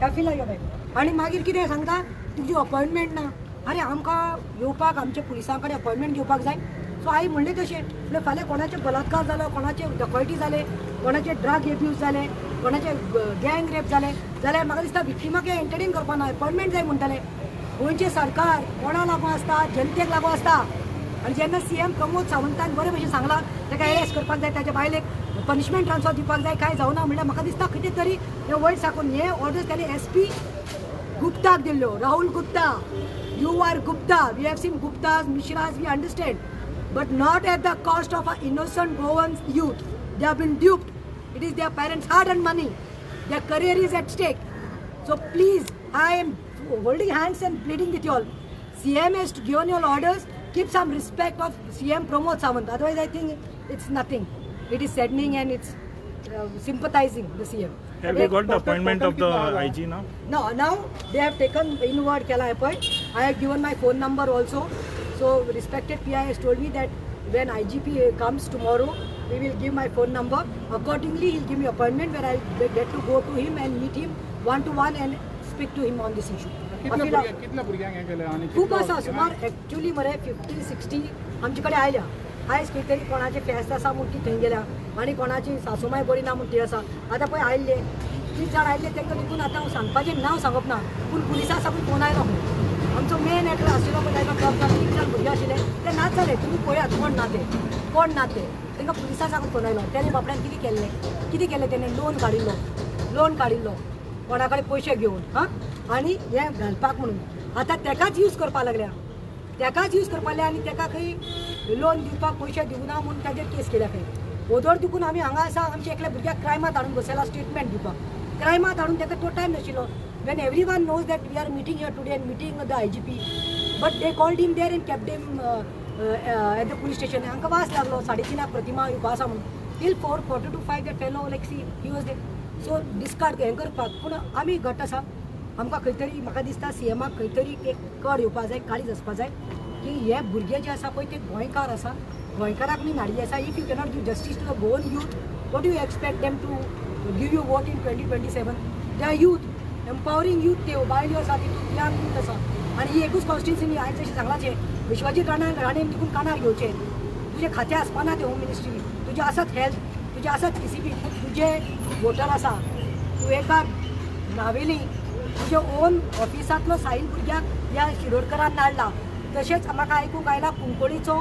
कॅफी लायलो बाय आनी मागीर कितें सांगता तुजी अपॉयंटमेंट ना अरे आमकां येवपाक आमच्या पुलिसां कडेन अपॉयंटमेंट घेवपाक जाय सो हांवें म्हणलें तशें म्हणजे फाल्यां कोणाचे बलात्कार जालो कोणाचे डकॉयटी जाले कोणाचे ड्रग एब्यूज जाले कोणाचे गँग रेप जाले जाल्यार म्हाका दिसता विक्टिमाक एंटरटेन करपाक ना अपॉयंटमेंट जाय म्हणटाले गोंयचें सरकार कोणा लागून आसता जनतेक लागून आसता आनी जेन्ना CM प्रमोद सावंतान बरे भशेन सांगलां ताका अरेस्ट करपाक जाय ताच्या बायलेक पनिशमेंट ट्रान्सफर दिवपाक जाय काय जावना म्हणल्यार म्हाका दिसता कितें तरी हे वयर साकून हे ऑर्डर्स ताणें SP गुप्ताक दिल्ल्यो Rahul Gupta you are Gupta we have seen Guptas Mishras we understand but not at the cost of a innocent Goans youth they have been duped It is their parents' hard-earned money. Their career is at stake. So please, I am holding hands and pleading with you all. CM has given you all orders. Keep some respect of CM Pramod Sawant. Otherwise, I think it's nothing. It is saddening and it's sympathizing the CM. Have you got the appointment of the IG now? No, now they have taken inward Kela appoint. I have given my phone number also. So respected PI has told me that when IGP comes tomorrow, we will give my phone number. Accordingly, he'll give me appointment where I get to go to him and meet him one-to-one and speak to him on this issue. कितल्या भुरग्यांक हें केलें आनी खूप आसा सुमार एक्चुअली मरे 50-60 आमचे कडेन आयल्या. आयज खंय तरी कोणाचे फेस्त आसा म्हूण ती थंय गेल्या आनी कोणाची सासूमाय बरी ना म्हूण ती आसा. आतां पळय आयिल्ले 30 जाण आयिल्ले तांकां देखून आतां हांव सांगपाचें नांव सांगप ना पूण पुलिसा साकून फोन आयलो म्हणून. आमचो मेन एक्टर आशिल्लो पळय ताका क्लब 3 जाण भुरगे आशिल्ले ते नाच जाले. तुमी पळयात कोण ना ते तांकां पुलिसा साकून फोन आयलो. तेणे बापड्यान कितें केलें तेणें लोन काडिल्लो कोणा कडेन पयशे घेवन हां आनी हें घालपाक म्हणून. आतां तेकाच यूज करपा लागल्या आनी तेका खंय लोन दिवपाक पयशे दिवना म्हणून ताजेर केस केल्या खंय. ओदोर दुखून आमी हांगा आसा आमच्या एकल्या भुरग्याक क्रायमात हाडून बसयला स्टेटमेंट दिवपाक. क्रायमात हाडून ताका तो टायम नाशिल्लो. When everyone knows that we are meeting here today and meeting the IGP but they called him there and kept him at the police station. हांकां वास लागलो 3:30 प्रतिमा येवपा आसा म्हणून. Till 4:45 to 5 that fellow like see he was there. So discard हें करपाक पूण आमी घट आसा. आमकां खंय तरी म्हाका दिसता CMाक खंय तरी एक कड येवपा जाय काळीज आसपा जाय की हे भुरगे जे आसा पळय ते गोंयकार आसा गोंयकाराक न्ही नाडी आसा. If you cannot give justice to the Goan youth what you expect them to give you vote in 2027. They are youth empowering youth ते बायल्यो आसा तितून यंग यूथ आसा आनी ही एकूच कॉन्स्टिट्युन्सी हांवें जशें सांगलाचें विश्वजीत राणेन देखून कानार घेवचें. तुजें खातें आसपाना तें होम मिनिस्ट्री तुजें आसत हेल्थ तुजें आसत PCP तुजें वोटर आसा तूं एका नावेली तुजे ओन ऑफिसांतलो साईल भुरग्याक ह्या शिरोडकरान नाडला. तशेंच म्हाका आयकूंक आयला कुंकोळीचो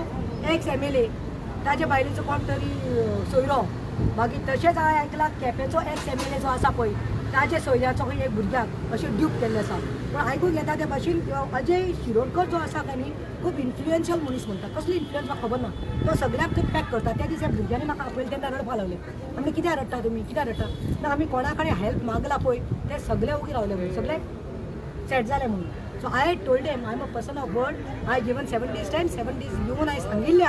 एक्स MLA ताजे बायलेचो कोण तरी सोयरो. मागीर तशेंच हांवें आयकलां केपेचो एक्स MLA जो आसा पळय ताजे सोयऱ्याचो खंय एक भुरग्याक अशें ड्यूप केल्लें आसा. पूण आयकूंक येता ते भाशेन अजय शिरोडकर जो आसा काय न्ही खूब इन्फ्लुएन्शियल मनीस म्हणटा. कसली इन्फ्लुएन्स म्हाका खबर ना. तो सगळ्याक थंय पॅक करता. त्या दिसा भुरग्यांनी म्हाका आपयलें तेन्ना रडपा लागले. आमी कित्याक रडटा तुमी कित्याक रडटा ना आमी कोणा कडेन हेल्प मागला पळय ते सगळे उगी रावले म्हणून सगळे सेट जाले म्हणून. So I told him I am a person of word. I given 7 days time 7 days येवन हांवें सांगिल्लें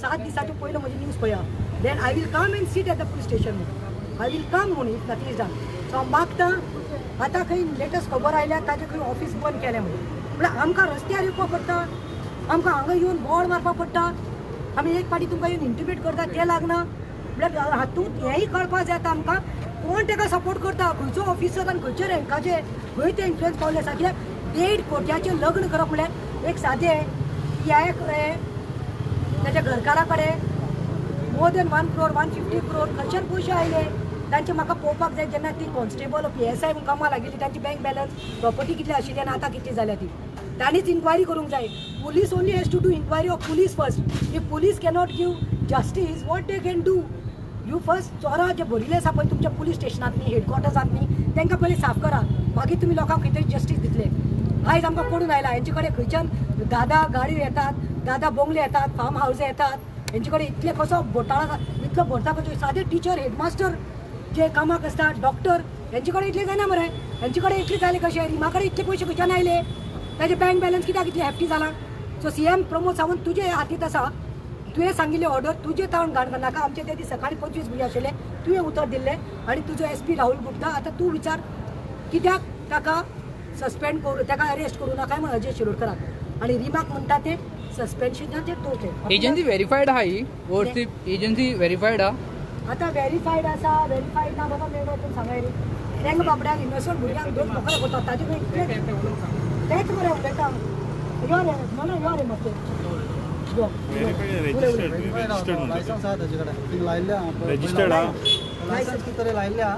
7 दिसांचो पयलो म्हजी न्यूज पळया then I will come and sit at the police station म्हणून. आय वील कम म्हणून if nothing is done. So हांव मागता आतां खंय लेटस्ट खबर आयल्या ताजें खंय ऑफिस बंद केलें म्हणून. म्हळ्यार आमकां रस्त्यार येवपा पडटा आमकां हांगा येवन बोर्ड मारपा पडटा. आमी एक फावटी तुमकां येवन इंटिमेट करता तें लागना. म्हळ्यार हातूंत हेंय कळपाक जाय आमकां कोण ताका सपोर्ट करता खंयचो ऑफिसर आनी खंयचे रँकाचे खंय ते इन्फ्लुएन्स पावले आसा. कित्याक 1.5 कोट्याचें लग्न करप म्हळ्यार एक सादें PI कडेन ताच्या घरकारा कडेन मोर देन 1 crore 150 crore खंयच्यान पयशे आयले तांचे म्हाका पळोवपाक जाय. जेन्ना ती कॉन्स्टेबल PSI म्हूण कामां लागिल्ली तांची बँक बॅलन्स प्रॉपर्टी कितली आशिल्ली आनी आतां कितली जाल्या ती तांणीच इन्क्वायरी करूंक जाय. Police only has to do inquiry of police first. If police cannot give justice what they can do you first चोरां जे भरिल्ले आसा पळय तुमच्या पुलीस स्टेशनांत न्ही हेडक्वॉर्टर्सांत न्ही तांकां पयलीं साफ करा मागीर तुमी लोकांक खंय तरी जस्टीस दितले. आयज आमकां पडून आयला हेंचे कडेन खंयच्यान दादा गाडयो येतात दादा बंगले येतात फार्म हावज येतात हेंचे कडेन इतले कसो घोटाळा इतलो भरता कशें सादे टीचर हेडमास्टर जे कामाक आसतात डॉक्टर हेंचे कडेन इतले जायना मरे. हेंचे कडेन इतले जाले कशे रिमा कडेन इतले पयशे खंयच्यान आयले ताजे बँक बॅलन्स कित्याक इतले हॅफ्टी जाला. सो CM प्रमोद सावंत तुजे हातींत आसा. तुवें सांगिल्ले ऑर्डर तुजे तावन घाण नाका. आमचे ते दीस सकाळीं 25 भुरगे आशिल्ले तुवें उतर दिल्लें आनी तुजो SP राहुल गुप्ता आतां तूं विचार कित्याक ताका सस्पेंड करूं ताका अरेस्ट करूं नाका म्हण अजय शिरोडकराक आनी रिमाक म्हणटा ते सस्पेन्शनाचेर तोटे. एजन्सी व्हेरीफाईड हा ही वरती एजन्सी व्हेरीफाईड हा आतां व्हेरीफाईड आसा व्हेरीफाईड ना बाबा मेळटा तूं सांगाय रे. तांकां बाबड्याक इनोसंट भुरग्यांक 2 मोकळे करता ताजे तेच मरे उलयता यो रे मला यो रे म्हाका यो लायसन्स आहा ताजे कडेन लायल्ल्या रजिस्टर्ड आहा लायसन्स कितें तरी लायल्ल्या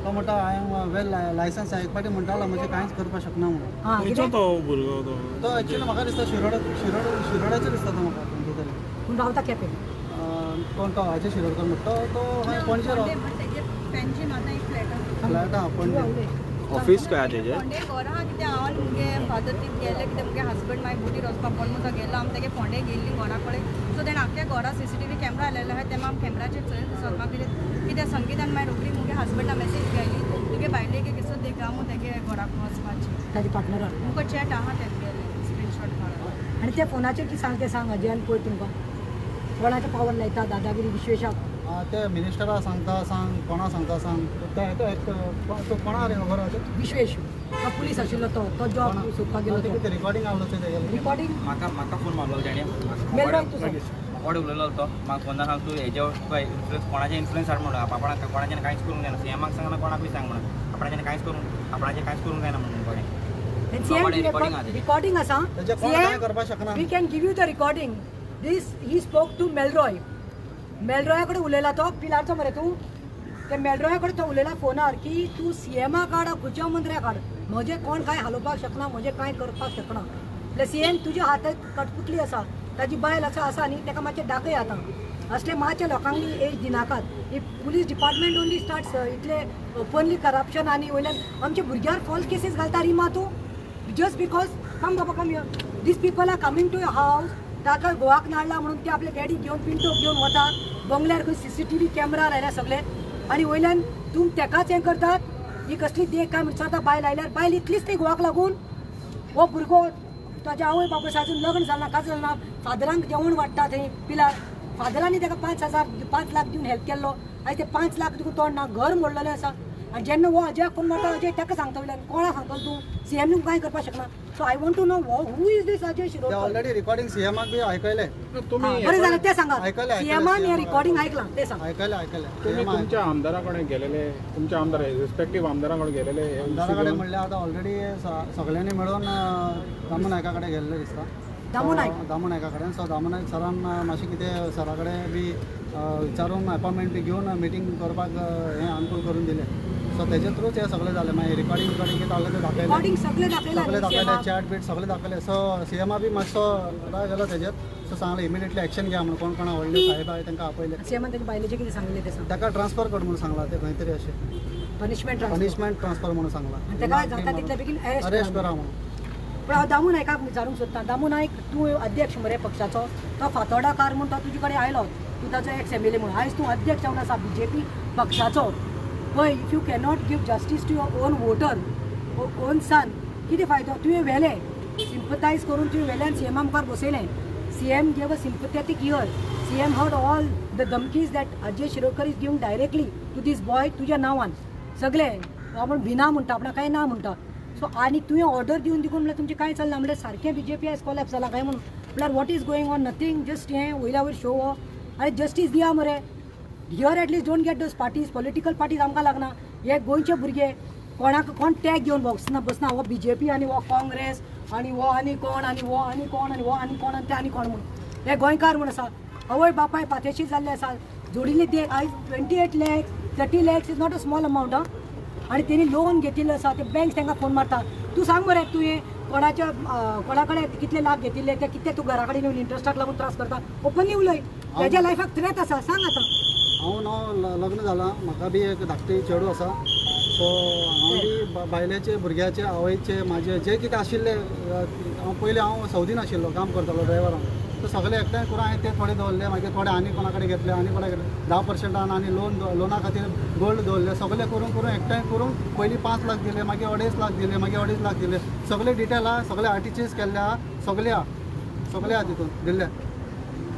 तो म्हणटा हांवें वेल लायसन्स एक फावटी म्हणटालो म्हणजे कांयच करपाक शकना म्हणून. खंयचो तो भुरगो तो एक्चुअली म्हाका दिसता शिरोडाचो दिसता तो म्हाका खंयचो तरी. पूण रावता केपें कोण तो अजय शिरोडकर म्हणटा तो हांवें पणजे फ्लॅट आहा पणजे. ऑफिस काय तेजे फोंडे घर आहा कित्याक हांव मुगे फादर तीन गेले कित्याक मुगे हस्बंड मागीर बुटीर वचपाक पणमुसा गेलो आमी तेगे फोंडे गेल्ली घरा कडेन. सो तेणें आख्या घरा CCTV कॅमेरा लायलेलो आहा तेन्ना आमी कॅमेराचेर चलयत दिसत म्हाका कितें कित्याक संगीतान मागीर रोखडी मुगे हस्बंडा मेसेज केली तुगे बायलेक कसो दे गामू तेगे घराक वचपाची ताजी पार्टनर मुको चॅट आहा तेगेले स्क्रीनशॉट काडून आणि त्या फोनाचेर कितें सांग तें सांग अजयान पळय तुमकां कोणाच्या पावर लायता दादागिरी विश्वेशाक ते मिनिस्टरा सांगता सांग कोणा सांगता सांग तो कोणा रे खबर आसा विश्वेश तो पुलीस आशिल्लो तो जॉब सोदपाक गेलो तो ते रिकॉर्डिंग आवलो ते तेगेले रिकॉर्डिंग म्हाका फोन मारलो ताणें मेलवाक तूं सांग कोडे उलयलो तो म्हाका फोनार सांग तूं हेजे इन्फ्लुएन्स कोणाचे इन्फ्लुएन्स हाड म्हणून आपणाक कोणाच्यान कांयच करूंक जायना सीएमाक सांगना कोणाकूय सांग म्हणून आपणाच्यान कांयच करूंक जायना म्हणून कोणें रिकॉर्डिंग आसा तेजे कोण काय करपाक शकना we can give you the recording this he spoke to मेलरॉया कडेन उलयला तो पिलारचो मरे तूं ते मेलरॉया कडेन तो उलयला फोनार की तूं सीएमा काड खंयच्या मंत्र्या काड म्हजें कोण कांय हालोवपाक शकना म्हजें कांय करपाक शकना म्हटल्यार सीएम तुज्या हातांत कटपुतली आसा ताजी बायल आसा न्ही ताका मातशें दाखय आतां असले मातशे लोकांनी एज दिनाकात ही पुलीस डिपार्टमेंट ओनली स्टार्ट्स इतले ओपनली करप्शन आनी वयल्यान आमच्या भुरग्यार फॉल्स केसीस घालता रिमा तूं जस्ट बिकॉज कम बाबा come this people are coming to your house ताका गोवाक नाडला म्हणून ते आपले गॅडी घेवन पिंटो घेवन वता बंगल्यार खंय CCTV कॅमेरा लायल्या सगळे आनी वयल्यान तुम तेकाच हें करतात ही कसली देख काय म्हणटा बायल आयल्यार बायल इतलीच ती गोवाक लागून हो भुरगो ताच्या आवय बापूसाचून लग्न जालें कांय जालें ना फादरांक जेवण वाडटा थंय पिलार फादरांनी ताका 5 लाख दिवन हेल्प केल्लो आयज ते 5 लाख दिवून तोंड ना घर मोडलेलें आसा आनी जेन्ना हो अजयाक फोन मारता अजय ताका सांगता वयल्यान कोणाक सांगतलो तूं सीएम कांय करपाक शकना so I want to know who is this Ajay ते शिरोडकर ऑलरेडी रिकॉर्डिंग सीएमाक बी ऐकले बरें जालें तें सांगात ऐकलें, सीएमान हें रिकॉर्डिंग ऐकलां तें सांग ऐकले तुम्ही तुमच्या आमदाराकडे गेलेले तुमच्या आमदार रिस्पेक्टिव्ह आमदाराकडे गेलेले आमदाराकडे म्हणल्यार आतां ऑलरेडी सगळ्यांनी मेळून दामू नायका कडेन गेल्ले दिसता दामू नायक? दामू नायका कडेन सो दामू नायक सरान मातशें कितें सरा कडेन बी विचारून अपॉयंटमेंट बी घेवन मिटींग करपाक हें अनुकूल करून दिलें सो तेजे थ्रूच हें सगळें जालें मागीर रिकॉर्डिंग कितें आसलें तें दाखयलें रिकॉर्डिंग सगळें दाखयलां चॅट बीट सगळें दाखयलें सो सीएमा बी मातसो राग गेलो तेजेर सो सांगलें इमिडिएटली एक्शन घ्या म्हणून कोण कोणा व्हडले साहेब आहाय तांकां आपयले सीएमान ताच्या बायलेचें कितें सांगलें तें सांग ताका ट्रान्सफर कर म्हणून सांगलां ते खंय तरी अशें पनिशमेंट ट्रान्सफर म्हणून सांगलां ताका जाता तितले बेगीन अरेस्ट करा म्हणून पण हांव दामू नायकाक विचारूंक सोदतां दामू नायक तूं अध्यक्ष मरे पक्षाचो तो फातोर्डाकार म्हूण तो तुजे कडेन आयलो तूं ताचो एक्स MLA म्हणून आयज तूं अध्यक्ष जावन आसा BJP पक्षाचो पळय if you cannot give justice to your own voter own son कितें फायदो तुवें व्हेलें सिम्पथायज करून तुवें व्हेलें सीएमा मुखार बसयलें CM gave a sympathetic ear CM heard all the धमकीज that Ajay Shirodkar is giving directly to this boy तुज्या नांवान सगळें आपण भिना म्हणटा आपणा कांय ना म्हणटा सो आनी तुवें ऑर्डर दिवन दिकून म्हणल्यार तुमचें कांय चलना म्हणल्यार सारकें BJP आयज कॉलेप्स जाला काय म्हणून म्हणल्यार what is going on nothing just हें वयल्या वयर शो हो आनी जस्टीस दिया मरे here at least don't get those parties political parties आमकां लागना हे गोंयचे भुरगे कोणाक कोण टॅग घेवन बसना हो BJP आनी हो काँग्रेस आनी हो आनी कोण आनी हो आनी कोण आनी हो आनी कोण आनी ते आनी कोण म्हणून हे गोंयकार म्हूण आसा आवय बापाय पातेशी जाल्ले आसा जोडिल्ले ते आयज 28 lakhs 30 lakhs is not a small amount आनी तेणी लोन घेतिल्लो आसा ते बँक तांकां फोन मारता तूं सांग मरे तुवें कोणा कडेन कितले लाख घेतिल्ले ते कितें तूं घरा कडेन येवन इंट्रस्टाक लागून त्रास करता ओपनली उलय तेज्या लायफाक थ्रेट आसा सांग आतां हांव लग्न जालां म्हाका बी एक धाकटी चेडूं आसा सो हांव बी बायलेचे भुरग्याचे आवयचे म्हाजे जे कितें आशिल्ले पयलीं हांव सौदीन आशिल्लो काम करतालो ड्रायव्हरान तो सगळे एकठांय करून हांवें ते थोडे दवरले मागीर थोडे आनी कोणा कडेन घेतले आनी कोणा कडेन 10% आनी लोना खातीर गोल्ड दवरले सगळे करून एकठांय करून पयलीं 5 लाख दिले मागीर 2.5 लाख दिले मागीर 2.5 लाख दिले सगळे डिटेल आहा सगळे RTGS केल्ले आहा सगळे आहा तितून दिल्ले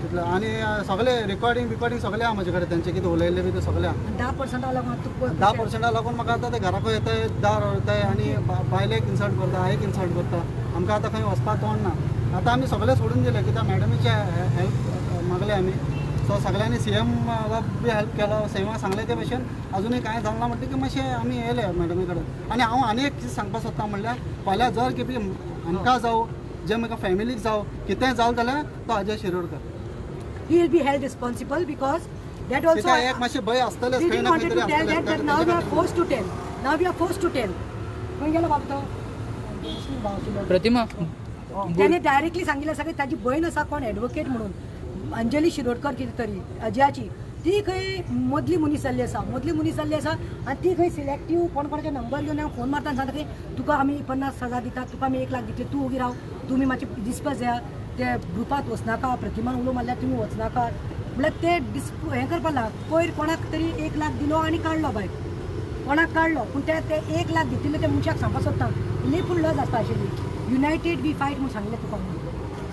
तितले आनी सगळे रिकॉर्डिंग सगळे आहा म्हजे कडेन तेंचे कितें उलयल्ले बी ते सगळे आहा 10% लागून 10% लागून म्हाका आतां ते घराको येताय दार वरताय आनी बायलेक इन्सल्ट करता आईक इन्सल्ट करता आमकां आतां खंय वचपाक तोंड ना आतां आमी सगळे सोडून दिले कित्याक मॅडमीचे हेल्प मागले आमी सो सगळ्यांनी CM बी हेल्प केलो सीएमाक सांगले ते भशेन अजुनूय कांय जालें ना म्हणटकीर मातशें आमी येयले मॅडमी कडेन आनी हांव आनी एक चीज सांगपाक सोदता म्हणल्यार फाल्यां जर कितें आमकां जावं जे म्हाका फॅमिलीक जावं कितेंय जालें जाल्यार तो Ajay Shirodkar he will be held responsible because that also कित्याक एक मातशें भंय आसतलेच खंय ना खंय तरी आसतलेच now we are forced to tell खंय गेलो बाबा तो प्रतिमा त्याने डायरेक्टली सांगितलं सगळे ताजी बहीण आसा कोण एडवोकेट म्हणून अंजली शिरोडकर कितें तरी अजयाची ती खंय मदली मनीस जाल्ली आसा आनी ती खंय सिलेक्टीव कोणाचे नंबर घेवन हांव फोन मारता आनी सांगता की तुका आमी 50,000 दितात तुका आमी 1 लाख दितले तूं उगी राव तुमी मातशें दिसपास जाय ते ग्रुपात वचनाका प्रतिमान उलो मारल्यार तुमी वचनाका म्हळ्यार ते हें करपा लागला पयर कोणाक तरी 1 लाख दिलो आनी काडलो भायर कोणाक काडलो पूण ते 1 लाख दितिल्ले ते मनशाक सांगपा सोदता इल्ली पूण लज आसपा आशिल्ली युनायटेड वी फायट म्हूण सांगलें तुका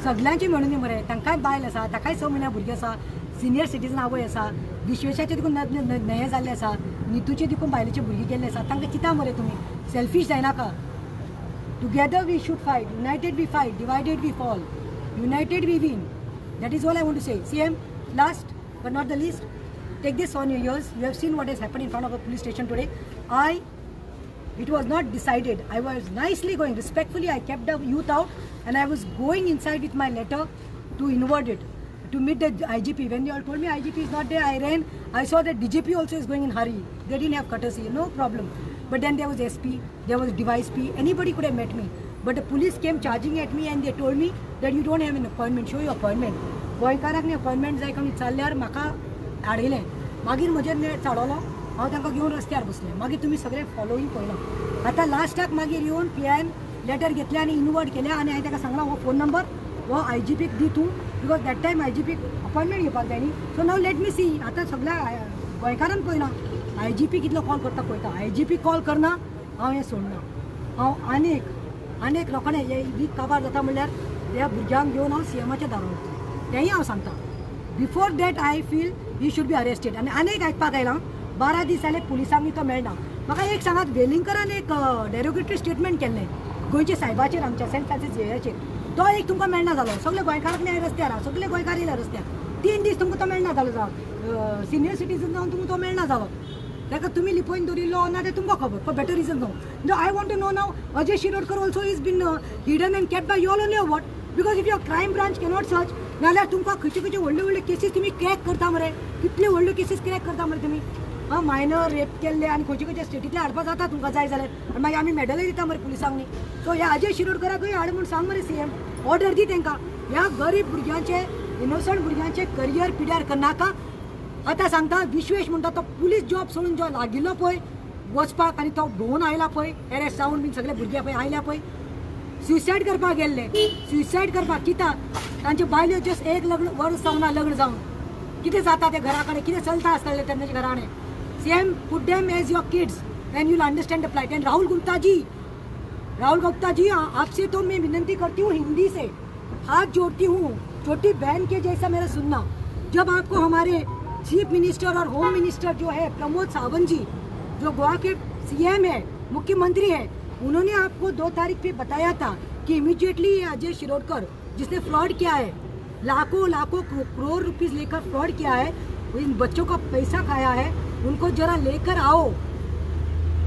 सगळ्यांची मेळून मरे तांकांय बायल आसा ताकाय 6 म्हयन्या भुरगीं आसा सिनियर सिटीजन आवय आसा विश्वेशाचे देखून नये जाल्ले आसा नितूचे देखून बायलेचे भुरगीं गेल्ले आसा तांकां चिंता मरे तुमी सेल्फीश जायनाका together we should fight united we fight divided we fall united we win that is all I want to say CM last but not the least take this on your ears. You have seen what has happened in front of a police station today. It was not decided. I was nicely going, respectfully I kept the youth out and I was going inside with my letter to inward it, to meet the IGP. When they all told me IGP is not there, I ran. I saw that DGP also is going in hurry. They didn't have courtesy, no problem. But then there was SP, there was device P, anybody could have met me. But the police came charging at me and they told me that you don't have an appointment, show your appointment. गोंयकाराक अपॉइंटमेंट जाय कमी चालल्यार म्हाका हाडयलें मागीर म्हजेर नेट चडलो हांव तांकां घेवन रस्त्यार बसलें मागीर तुमी सगळे फॉलोईंग पळयलां आतां लास्टाक मागीर येवन PIN लेटर घेतलें आनी इनवर्ड केलें आनी हांवें ताका सांगलां हो फोन नंबर हो IGPक दी तूं बिकॉज दॅट टायम IGPक अपॉइंटमेंट घेवपाक जाय न्ही so now let me see आतां सगळ्या गोंयकारान पळयना IGP कितलो कॉल करता पळयता IGP कॉल करना हांव हें सोडना हांव आनेक लोकांनी हे वीक काबार जाता म्हणल्यार ह्या भुरग्यांक घेवन हांव CMच्या दारां वयतलें तेंय हांव सांगता before that I feel he should be arrested आनी आनीक आयकपाक आयलां 12 दीस जाले पुलिसांनी तो मेळना म्हाका एक सांगात वेलिंगकरान एक डेरोगेटरी स्टेटमेंट केल्लें गोंयच्या सायबाचेर आमच्या सेंट फ्रांसीस झेवियराचेर तो एक तुमकां मेळना जालो सगळे गोंयकाराक न्याय रस्त्यार सगळे गोंयकार येयले रस्त्यार 3 दीस तुमकां तो मेळना जालो जावं सिनियर सिटीजन जावन तुमकां तो मेळना जालो ताका तुमी लिपोवन दवरिल्लो ना ते तुमकां खबर for better reason no I want to know now Ajay Shirodkar also is been hidden and kept by you all only what because if your crime branch cannot search नाल्यार तुमकां खंयचे व्हडले केसीस तुमी क्रॅक करता मरे कितले व्हडल्यो केसीस क्रॅक करता मरे तुमी मायनर रेप केल्ले आनी खंयचे स्टेटींतले हाडपाक जाता तुमकां जाय जाल्यार आनी मागीर आमी मॅडलय दिता मरे पुलिसांनी सो ह्या अजय शिरोडकराकूय हाड म्हूण सांग मरे CM ऑर्डर दी तांकां ह्या गरीब भुरग्यांचे इनोसंट भुरग्यांचे करियर पिड्यार करनाका आतां सांगता विश्वेश म्हणटा तो पुलीस जॉब सोडून जो लागिल्लो पळय वचपाक आनी तो भोंवून आयला पळय एरेस्ट जावन बीन सगळे भुरगे पळय आयल्या पळय सुसायड करपाक गेल्ले सुसायड करपाक कित्याक तांचे बायल्यो जस्ट एक वर्स जावना लग्न जावन कितें जाता ते घरा कडेन कितें चलता आसतलें तेन्नाचे घराणें CM put them as your kids then you will understand the plight and Rahul Gupta ji आपसे तो मैं विनती करती हूँ हिंदी से हाथ जोड़ती हूँ छोटी बहन के जैसा मेरा सुनना जब आपको हमारे चीफ मिनिस्टर और होम मिनिस्टर जो है प्रमोद सावंत जी जो गोवा के CM है मुख्यमंत्री है उन्होंने आपको 2 तारीख पे बताया था कि इमीडिएटली अजय शिरोडकर जिसने फ्रॉड किया है लाखों करोड़ रुपीस लेकर फ्रॉड किया है इन बच्चों का पैसा खाया है उनको जरा लेकर आओ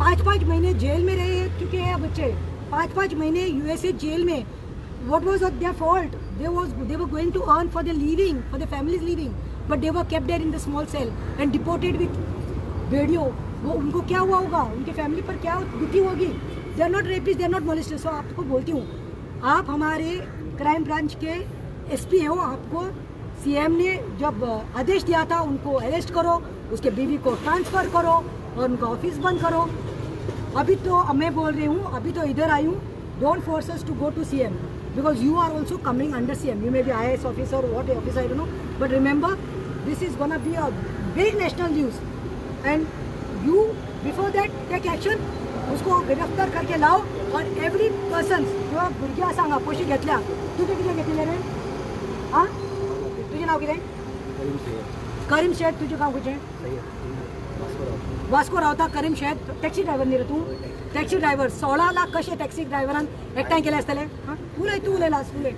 5-5 महीने जेल में रह चुके हैं बच्चे 5-5 महीने USA जेल में what was their fault they were going to earn for their living for their families living but they were kept there in the small cell and deported with video वो उनको क्या हुआ होगा उनके फैमिली पर क्या बीती होगी they are not rapist they are not molested so आपको बोलती हूँ आप हमारे क्राइम ब्रांच के SP हो आपको CM ने जब आदेश दिया था उनको अरेस्ट करो उसके बीवी को ट्रांसफ़र करो और उनका ऑफिस बंद करो अभी तो मैं बोल रही हूँ अभी तो इधर आई हूँ don't force us to go to CM because you are also coming under CM you may be IAS officer or what officer I don't know but remember this is gonna be a big national news and you before that take action उसको गिरफ्तार करके लाओ और एवरी पर्सन जो भुरग्यां सांगा पोशी घेतल्या तुझे कितें घेतलें रे आं तुजें नांव कितें करीम शेठ तुजें गांव खंयचें वास्को रावता करीम शेठ टॅक्सी ड्रायव्हर न्ही रे तूं टॅक्सी ड्रायव्हर 16 लाख कशे टॅक्सी ड्रायव्हरान एकठांय केले आसतले उलय तूं उलयलास उलय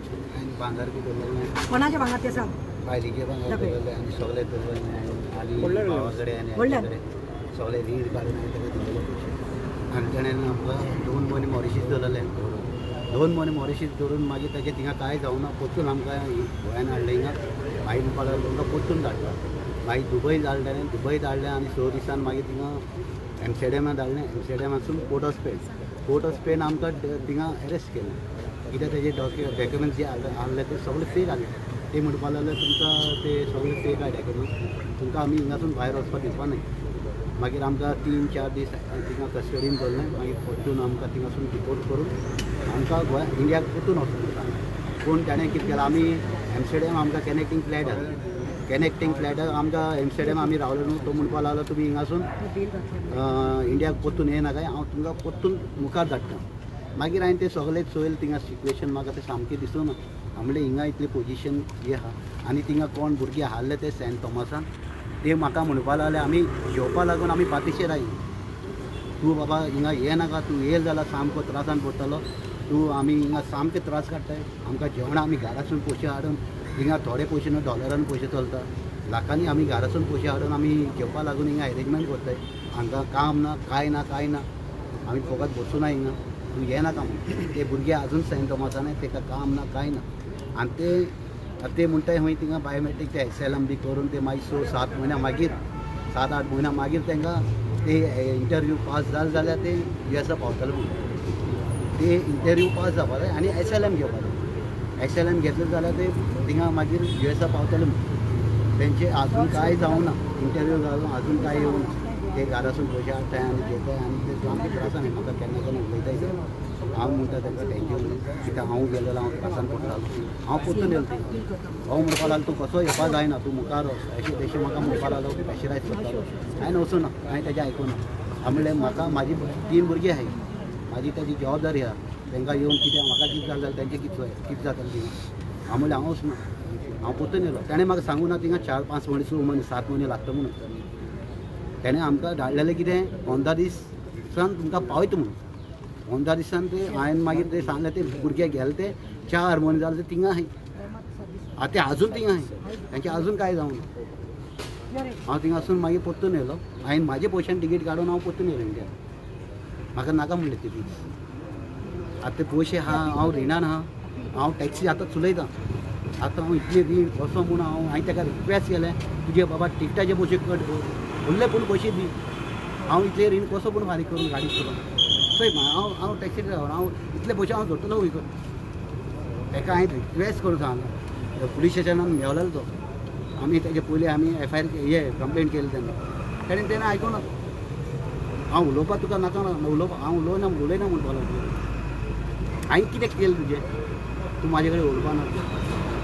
भांगर बी दवरलें कोणाचें भांगर तें सांग बायलीचे भांगर दवरलें आनी सगळे दवरलें आनी भावा कडेन आनी सगळे रीड काडून हांवें ताका दिलेले पयशे आनी ताणें आमकां 2 म्हयने मॉरिशीस दवरलें 2 म्हयने मॉरिशीस दवरून मागीर ताचें थिंगा कांय जावना परतून आमकां गोंयान हाडलें हिंगा मागीर म्हणपाक लागलो तुमकां परतून धाडटा मागीर दुबय धाडलें आनी 6 दिसान मागीर थिंगा एम्स्टरडॅमान धाडलें एम्स्टरडॅमासून पोर्ट ऑफ स्पेन आमकां थिंगा अरेस्ट केलें कित्याक तेजे डॉक्युमेंट्स जे आहले ते सगळे फेक आहले ते म्हणपाक लागले तुमकां ते सगळे फेक आहा डॉक्युमेंट्स तुमकां आमी हिंगासून भायर वचपाक दिवपा न्हय मागीर आमकां 3-4 दीस थिंगा कस्टडीन दवरलें मागीर परतून आमकां थिंगासून डिपोर्ट करून आमकां गोंया इंडियाक परतून वचूंक दिता पूण ताणें कितें केलां आमी एम्स्टरडॅम आमकां कनेक्टींग फ्लायट आसली कनेक्टिंग फ्लॅट आमकां एमस्टरडॅम आमी रावलो न्हू तो म्हणपाक लागलो तुमी हिंगासून इंडियाक परतून येनाकाय हांव तुमकां परतून मुखार धाडटा मागीर हांवें तें सगळें चोयल थिंगा सिच्युएशन म्हाका तें सामकें दिसूना हांव म्हणलें हिंगा इतलें पोजिशन हें आहा आनी थिंगा कोण भुरगे हारले ते सेंट थॉमसान ते म्हाका म्हणपाक लागले आमी जेवपाक लागून आमी पाटेचेर आयिल्ले तूं बाबा हिंगा येनाका तूं येयलो जाल्यार सामको त्रासान पडटलो तूं आमी हिंगा सामके त्रास काडटाय आमकां जेवणां आमी घरासून पयशे हाडून हिंगा थोडे पयशे न्हू डॉलरान पयशे चलता लाखांनी आमी घरासून पयशे हाडून आमी जेवपा लागून हिंगा अरेंजमेंट करताय हांगा काम ना कांय ना आमी फकत बसूना हिंगा तूं येनाका म्हणून ते भुरगे आजून सेंट थॉमसान ताका काम ना कांय ना आनी ते म्हणटाय खंय थिंगा बायोमेट्रीक ते SLM बी करून ते मागीर 7 म्हयन्या मागीर 7-8 म्हयन्या मागीर तांकां ते इंटरव्यू पास जाले जाल्यार ते USA पावतले म्हणून ते इंटरव्यू पास जावपा जाय आनी SLM घेवपा जाय SLM घेतले जाल्यार ते थिंगा मागीर USA पावतले म्हणून तेंचे आजून कांय जावना इंटरव्यू जावन आजून कांय येवं ना ते घरासून पयशे हाडटाय आनी घेताय आनी ते सामके त्रासान म्हाका केन्ना उलयताय हांव म्हणटा तांकां थँक्यू म्हणून कित्याक हांव गेलेलो हांव त्रासान पडटालो हांव परतून येयलो थंय हांव म्हणपा लागलो तूं कसो येवपा जायना तूं मुखार अशें तशें म्हाका म्हणपा लागलो प्रेशरायज करतालो हांवें वचूना हांवें तेजें आयकुना हांव म्हणलें म्हाका म्हाजी 3 भुरगीं आहाय म्हाजी ताजी जबाबदारी आहा तांकां येवन कितें म्हाका कितें जालें जाल्यार तेंचें कितें जातालें थिंगा हांव म्हणलें हांव वचना हांव परतून येयलो ताणें म्हाका सांगूं ना थिंगा 4-5 म्हयने 6 म्हयने 7 म्हयने लागता म्हणून ताणें आमकां धाडलेलें कितें 15 दिसान तुमकां पावयता म्हणून 15 दिसान ते हांवें मागीर ते सांगलें ते भुरगे गेले ते 4 म्हयने जाले ते थिंगा आहाय आतां ते आजून थिंगा आहाय तांचें आजून कांय जावं ना हांव थिंगा वचून मागीर परतून येयलो हांवें म्हाजे पयशान टिकेट काडून हांव परतून येयलो इंडिया म्हाका नाका म्हणलें ते दीस आतां ते पयशे आहा हांव रिणान आहा हांव टॅक्सी आतां चलयतां आतां हांव इतले रीण कसो म्हूण हांवें ताका रिक्वेस्ट केलें तुजे बाबा टिकटाचे पयशे कट कर उरले पूण पयशे दी हांव इतले रीण कसो पूण फारीक करून गाडी चलोवन चोय हांव टॅक्सी ड्रायव्हर हांव इतले पयशे हांव जोडटलो वय कर ताका हांवें रिक्वेस्ट करून सांगलो पुलीस स्टेशनान मेवलेलो तो आमी तेजे पयलीं आमी FIR कंप्लेंट केली तेन्ना ताणें आयकूना हांव उलोवपाक तुका नाका हांव उलयना म्हणपा लागलो हांवें कितें केलें तुजें तूं म्हाजे कडेन उलोवपा ना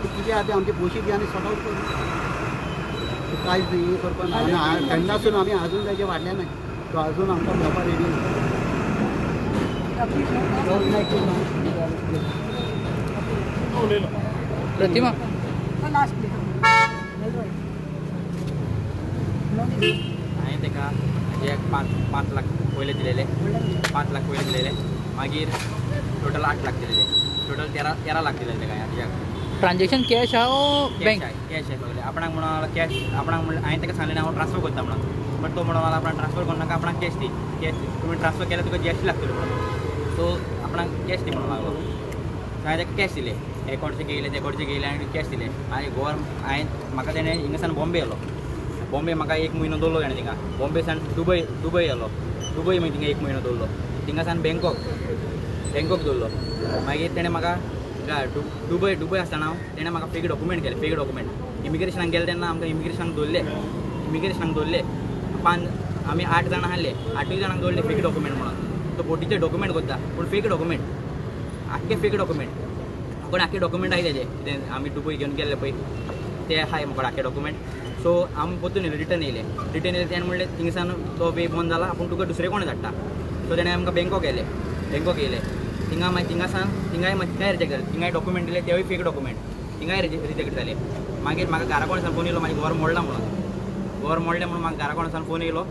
तूं तुजे आतां आमचे पयशे दी आनी सॉर्ट आवट कर कांयच हें करपा ना आनी तेन्नासून आमी आजून तेजे वाडले ना तो आजून आमकां मेळपा रेडी ना प्रतिमा हांवें ताका म्हणजे 5 लाख पयले दिलेले 5 लाख पयले दिलेले मागीर टोटल 8 लाख दिलेले टोटल 13 लाख दिलेले ताका ह्या ट्रान्झॅक्शन कॅश हा बँक कॅश आहे सगळे आपणाक म्हणून कॅश आपणाक म्हणून हांवें ताका सांगलें हांव ट्रान्सफर करता म्हणून बट तो म्हणून आपण ट्रान्सफर करू नका आपणाक कॅश दी कॅश तुमी ट्रान्सफर केल्यार तुका GST लागतलो म्हणून सो आपणाक कॅश दी म्हणून लागलो हांवें ताका कॅश दिले एकावंटचे गेले आनी कॅश दिले हांवें म्हाका तेणें हिंगासान बॉम्बे येयलो बॉम्बे म्हाका 1 म्हयनो दवरलो ताणें थिंगा बॉम्बे सान दुबय येयलो दुबय मागीर थिंगा 1 म्हयनो दवरलो थिंगा सान बँकॉक दवरलो मागीर तेणें म्हाका दुबय आसतना तेणें म्हाका फेक डॉक्युमेंट केले फेक डॉक्युमेंट इमिग्रेशनाक गेले तेन्ना आमकां इमिग्रेशनाक दवरले आमी 8 जाणां आसले 8 जाणांक दवरले फेक डॉक्युमेंट म्हणून तो बोटीचे डॉक्युमेंट करता पूण फेक डॉक्युमेंट आख्खे फेक डॉक्युमेंट पण आख्खे डॉक्युमेंट आहाय तेजे आमी दुबय घेवन गेल्ले पळय ते आहाय म्हाका आख्खे डॉक्युमेंट सो आमी परतून येयले रिटर्न येयले तेणें म्हणलें थिंगसान तो वे बंद जाला आपूण तुका दुसरे कोण धाडटा सो तेणें आमकां बँकॉक येयले थिंगा मागीर थिंगाय मागीर काय रिजेक्ट जाले थिंगाय डॉक्युमेंट दिले तेवूय फेक डॉक्युमेंट थिंगाय रिजेक्ट जाले मागीर म्हाका घरा कोणासान फोन येयलो म्हाजें घर मोडला म्हणून म्हाका घरा कोणासान फोन येयलो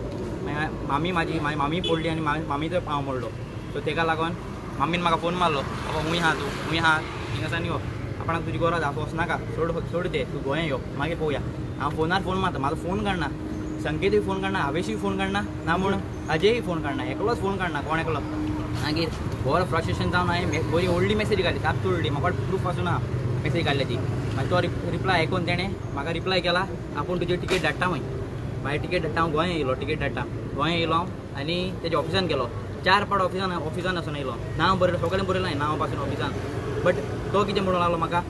मामी मामी पडली आनी मामीचो पांव मोडलो सो तेका लागून मामीन म्हाका फोन मारलो बाबा खूंय आहा थिंगासान यो आपणाक तुजी गरज आहा वचनाका सोड ते तूं गोंया यो मागीर पळोवया हांव फोनार फोन मारता म्हाजो फोन काडना संकेतूय फोन काडना हावेशूय फोन काडना ना म्हूण अजयय फोन काडना एकलोच फोन काडना कोण एकलो मागीर बरो फ्रस्ट्रेशन जावन हांवें बरी व्हडली मेसेज घाली साप व्हडली म्हाका प्रूफ पासून आहा मेसेज घाल्ली ती मागीर तो रिप्लाय आयकून तेणें म्हाका रिप्लाय केला आपूण तुजी टिकेट धाडटा मागीर टिकेट धाडटा हांव गोंया येयलो टिकेट धाडटा गोंया येयलो हांव आनी तेज्या ऑफिसान गेलो 4 पावट ऑफिसान वचून येयलो नांव बरयलो सगळें बरयलें नांव पासून ऑफिसान बट तो कितें म्हणून लागलो म्हाका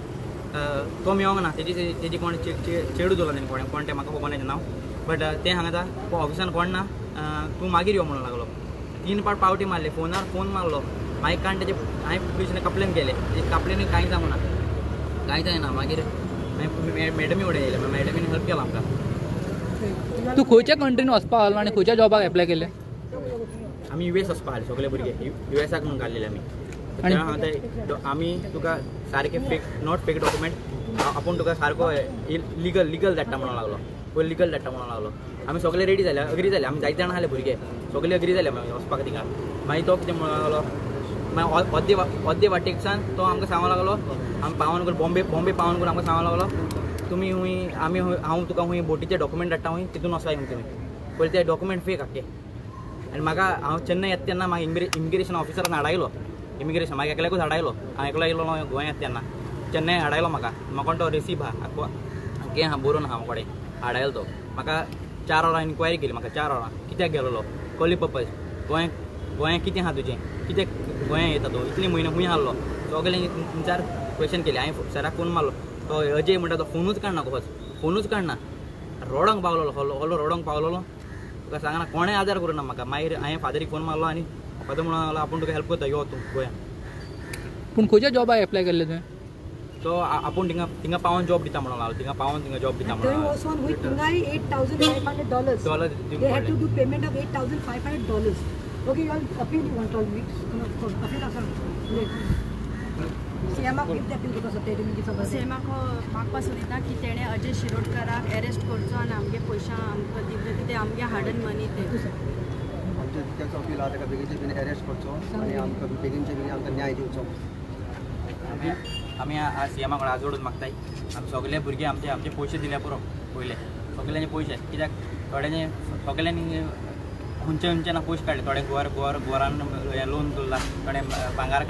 तो मेळोंक ना तेजी कोण चेडू दवरलो तेणें कोण तें म्हाका खबर ना तें नांव बट तें हांगा ऑफिसान कोण ना तूं मागीर यो म्हणून लागलो 3 पावट पावटी मारले फोनार फोन मारलो मागीर कारण तेजे हांवें पुलिशेन कंप्लेन केले तेजे कंप्लेनी कांय जावना कांय जायना मागीर मॅडमी उडे येयले मॅडमीन हेल्प केला आमकां. तू खंयच्या कंट्रीन वचपाक आसलो आनी खंयच्या जॉबाक एप्लाय केले? आमी US वचपा आसले सगळे भुरगे USAक म्हणून काडलेले आमी. आमी तुका सारके फेक नॉट फेक डॉक्युमेंट आपूण तुका सारको लिगल धाडटा म्हणून लागलो. पयलीं लिगल धाडटा म्हणून लागलो. आमी सगळे रेडी जाले अग्री जाले. आमी जायते जाण आसले भुरगे सगळे अग्री जाले वचपाक थिंगा. मागीर तो कितें म्हणूंक लागलो मागीर अर्दे वाटेकसान तो आमकां सांगूंक लागलो आमी पावोन करून बॉम्बे पावोन करून आमकां सांगूंक लागलो तुमी हूंय हांव तुका हूंय बोटीचे डॉक्युमेंट धाडटा हूंय तितून वचपाक तुमी. पयलीं ते डॉक्युमेंट फेक आख्खे. आनी म्हाका हांव चेन्नई येता तेन्ना म्हाका इमिग्रेशन ऑफिसरान हाडायलो. इमिग्रेशन म्हाका एकल्याकूच हाडायलो. हांव एकलो येयलो गोंय येता तेन्ना चेन्नई हाडायलो म्हाका तो रिसीप आहा कितें आहा बरोवन आहा कडेन हाडायलो तो. म्हाका 4 वरां इन्क्वायरी केली म्हाका 4 वरां कित्याक गेलोलो कसली पर्पज गोंया कितें आहा तुजें कितें गोंया येता तो इतले म्हयने खूंय आहलो. सगळें 3-4 क्वेश्चन केले. हांवें सराक फोन मारलो तो अजय म्हणटा तो फोनूच काडना फोनूच काडना रोडांक पावलोलो हलो रोडांक पावलोलो तुका सांगना कोणें आदार करूना म्हाका. मागीर हांवें फादरीक फोन मारलो आनी फादर म्हणून लागलो आपूण तुका हेल्प करता यो तूं गोंया. पूण खंयच्या जॉबाक एप्लाय केल्ले तुवें? तो आपूण थिंगा पावोन जॉब दिता म्हणून लागलो. थिंगा पावोन थिंगा जॉब दिता There म्हणून was one with Tungai $8,500. Dollar They had to do payment of $8,500. Okay, you all appeal you want to me? No, of course. Appeal also. सीएमा किती appeal करता सध्या तुम्ही किती सगळं? म्हाका पासून दिता की तेणें अजय शिरोडकराक अरेस्ट करचो आनी आमगे पयशा आमकां दिवचे कितें आमगे हाडन मनी ते. आमचे त्याचो अपील आहा ताका बेगीनचे बेगीन अरेस्ट करचो आनी आमकां बेगीनचे बेगीन आमकां न्याय दिवचो. आमी सीएमा कडेन आजोडून मागताय. आमी सगळे भुरगे आमचे पयशे दिल्या पुरो पयले सगळ्यांचे पयशे कित्याक थोड्यांचे सगळ्यांनी खंयचे ना पयशे काडले. थोडे गोरान लोन दवरला थोडे भांगार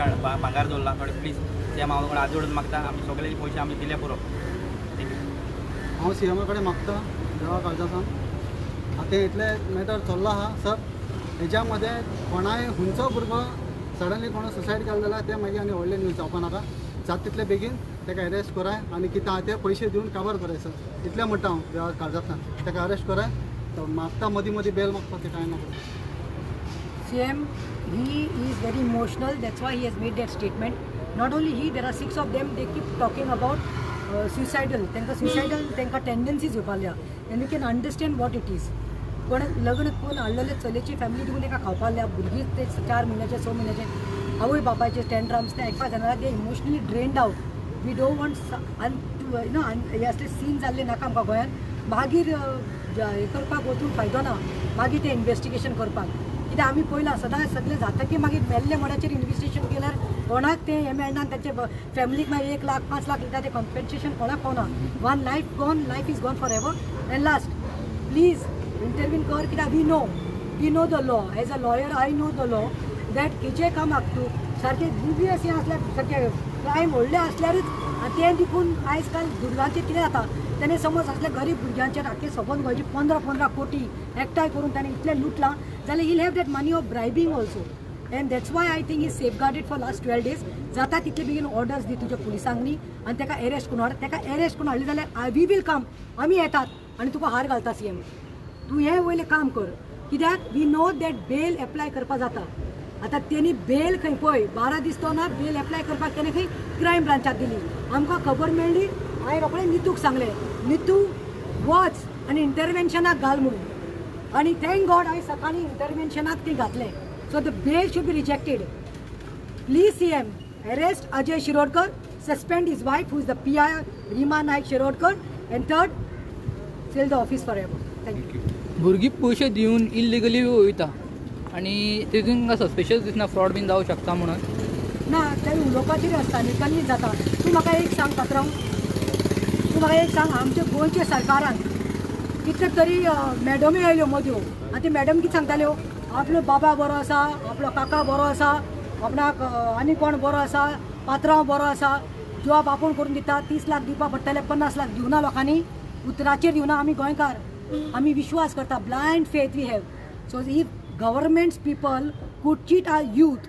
दवरला थोडे प्लीज सीएमा कडेन आजोडून मागता. आमी सगळे पयशे आमी दिले पुरो. हांव सीएमा कडेन मागता देवा काळजासान आतां इतले मॅटर चल्लो आहा सर हेच्या मध्ये कोणाय खंयचो भुरगो सडनली कोणा सुसायड केलो जाल्यार ते मागीर आनी व्हडले न्यूज जावपा नाका. जाता तितले बेगीन ताका अरेस्ट कराय आनी कितें आहा ते पयशे दिवन काबार कराय सर इतलें म्हणटा हांव देवा काळजासान ताका अरेस्ट कराय. मागता मदीं बेल मागपाक ते कांय नाका. CM, he is very emotional. That's why he has made that statement. Not only he, there are 6 of them. They keep talking about suicidal. त्यांका tendencies येवपाल्या. And you can understand what it is. पण लग्न करून हाडलेले चलेची फॅमिली दिवून एका खावपाल्या भुरगीं ते 4 महिन्याचे 6 महिन्याचे आवय बापायचे टेंड्रम्स ते आयकपा जाणारा ते emotionally drained out. We don't want हे असले सीन जाल्ले नाका आमकां गोंयांत. मागीर हे करपाक वचून फायदो ना. मागीर ते इन्वेस्टिगेशन करपाक कित्याक आमी पयलां सदां सगळें जाता की मागीर मेल्ले मोडाचेर इन्वेस्टिगेशन केल्यार कोणाक ते हे मेळना. ताचे फॅमिलीक मागीर 1 लाख 5 लाख दिता ते कॉम्पेन्सेशन कोणाक पावना. One life gone life is gone for ever. And last please इंटरव्यून कर कित्याक we know the law. As a lawyer I know the law that खंयचेय कामाक तूं सारकें दुबियस हें आसल्यार सारकें क्रायम व्हडलें आसल्यारूच तें देखून आयज काल भुरग्यांचेर कितें जाता तेणें समज असल्या गरीब भुरग्यांचेर आख्खे सबंद गोंयची 15 कोटी एकठांय करून ताणें इतलें लुटलां जाल्यार he'll have that money of bribing also. And that's why I think is safeguarded for last 12 days. जाता तितले बेगीन ऑर्डर्स दी तुज्या पुलिसांनी आनी ताका अरेस्ट करून हाड. ताका अरेस्ट करून हाडले जाल्यार वी वील कम आमी येतात आनी तुका हार घालता सीएम. तूं हें वयलें काम कर कित्याक we know that bail apply करपा जाता. आतां तेणी बेल खंय पळय 12 दीस तो ना बेल एप्लाय करपाक तेणें खंय क्रायम ब्रांचाक दिली. आमकां खबर मेळ्ळी हांवें रोखडें नितूक सांगलें नितू वच आनी इंटरवेन्शनाक घाल म्हणून आनी थँक गॉड हांवें सकाळीं इंटरवेन्शनाक ती घातलें. So the bail should be rejected. Please CM arrest Ajay Shirodkar, suspend his wife who is the PI Rima Naik Shirodkar, and third seal the office forever. Thank you. भुरगीं पयशे दिवन इल्लिगली वयता आनी तितून सस्पिशियस दिसना फ्रॉड बीन जावं शकता म्हणून. ना ते उलोवपाचेर आसता न्ही कन्वीन्स जाता. तूं म्हाका एक सांग पात्रांव तूं म्हाका एक सांग आमच्या गोंयच्या सरकारान कितले तरी मॅडमी आयल्यो मद्यो आनी ते मॅडम कितें सांगताल्यो आपलो बाबा बरो आसा आपलो काका बरो आसा आपणाक आनी कोण बरो आसा पात्रांव बरो आसा जॉब आपूण करून दिता 30 लाख दिवपा पडटले 50 लाख दिवना लोकांनी उतराचेर दिवना. आमी गोंयकार आमी विश्वास करता blind faith we have. So if government's people could cheat our youth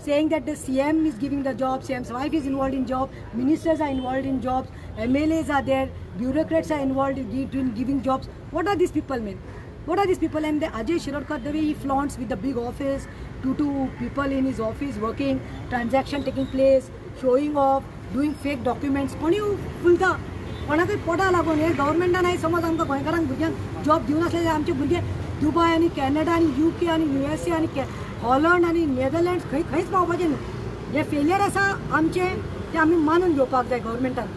saying that the CM is giving the job, CM's wife is involved in job, ministers are involved in jobs, MLAs are there, bureaucrats are involved in giving jobs. What are these people mean? What are these people? And the Ajay Shirodkar, the way he flaunts with the big office, two people in his office working, transaction taking place, showing off, doing fake documents. Only you fulta कोणाकय पोटा लागून हे गव्हर्मेंटान आयज समज आमकां गोंयकारांक भुरग्यांक जॉब दिवं नासले जाल्यार आमचे भुरगे दुबय आनी कॅनडा आनी UK आनी USA आनी हॉलंड आनी नेदरलँड्स खंयच पावपाचें न्हू. जे फेलियर आसा आमचे ते आमी मानून घेवपाक जाय गव्हर्मेंटान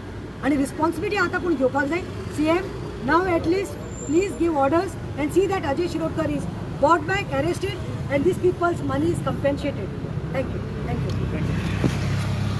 आनी रिस्पॉन्सिबिलिटी आतां कोण घेवपाक जाय. CM now at least please give orders and see that Ajay Shirodkar is brought back, arrested, and these people's money is compensated. Thank you.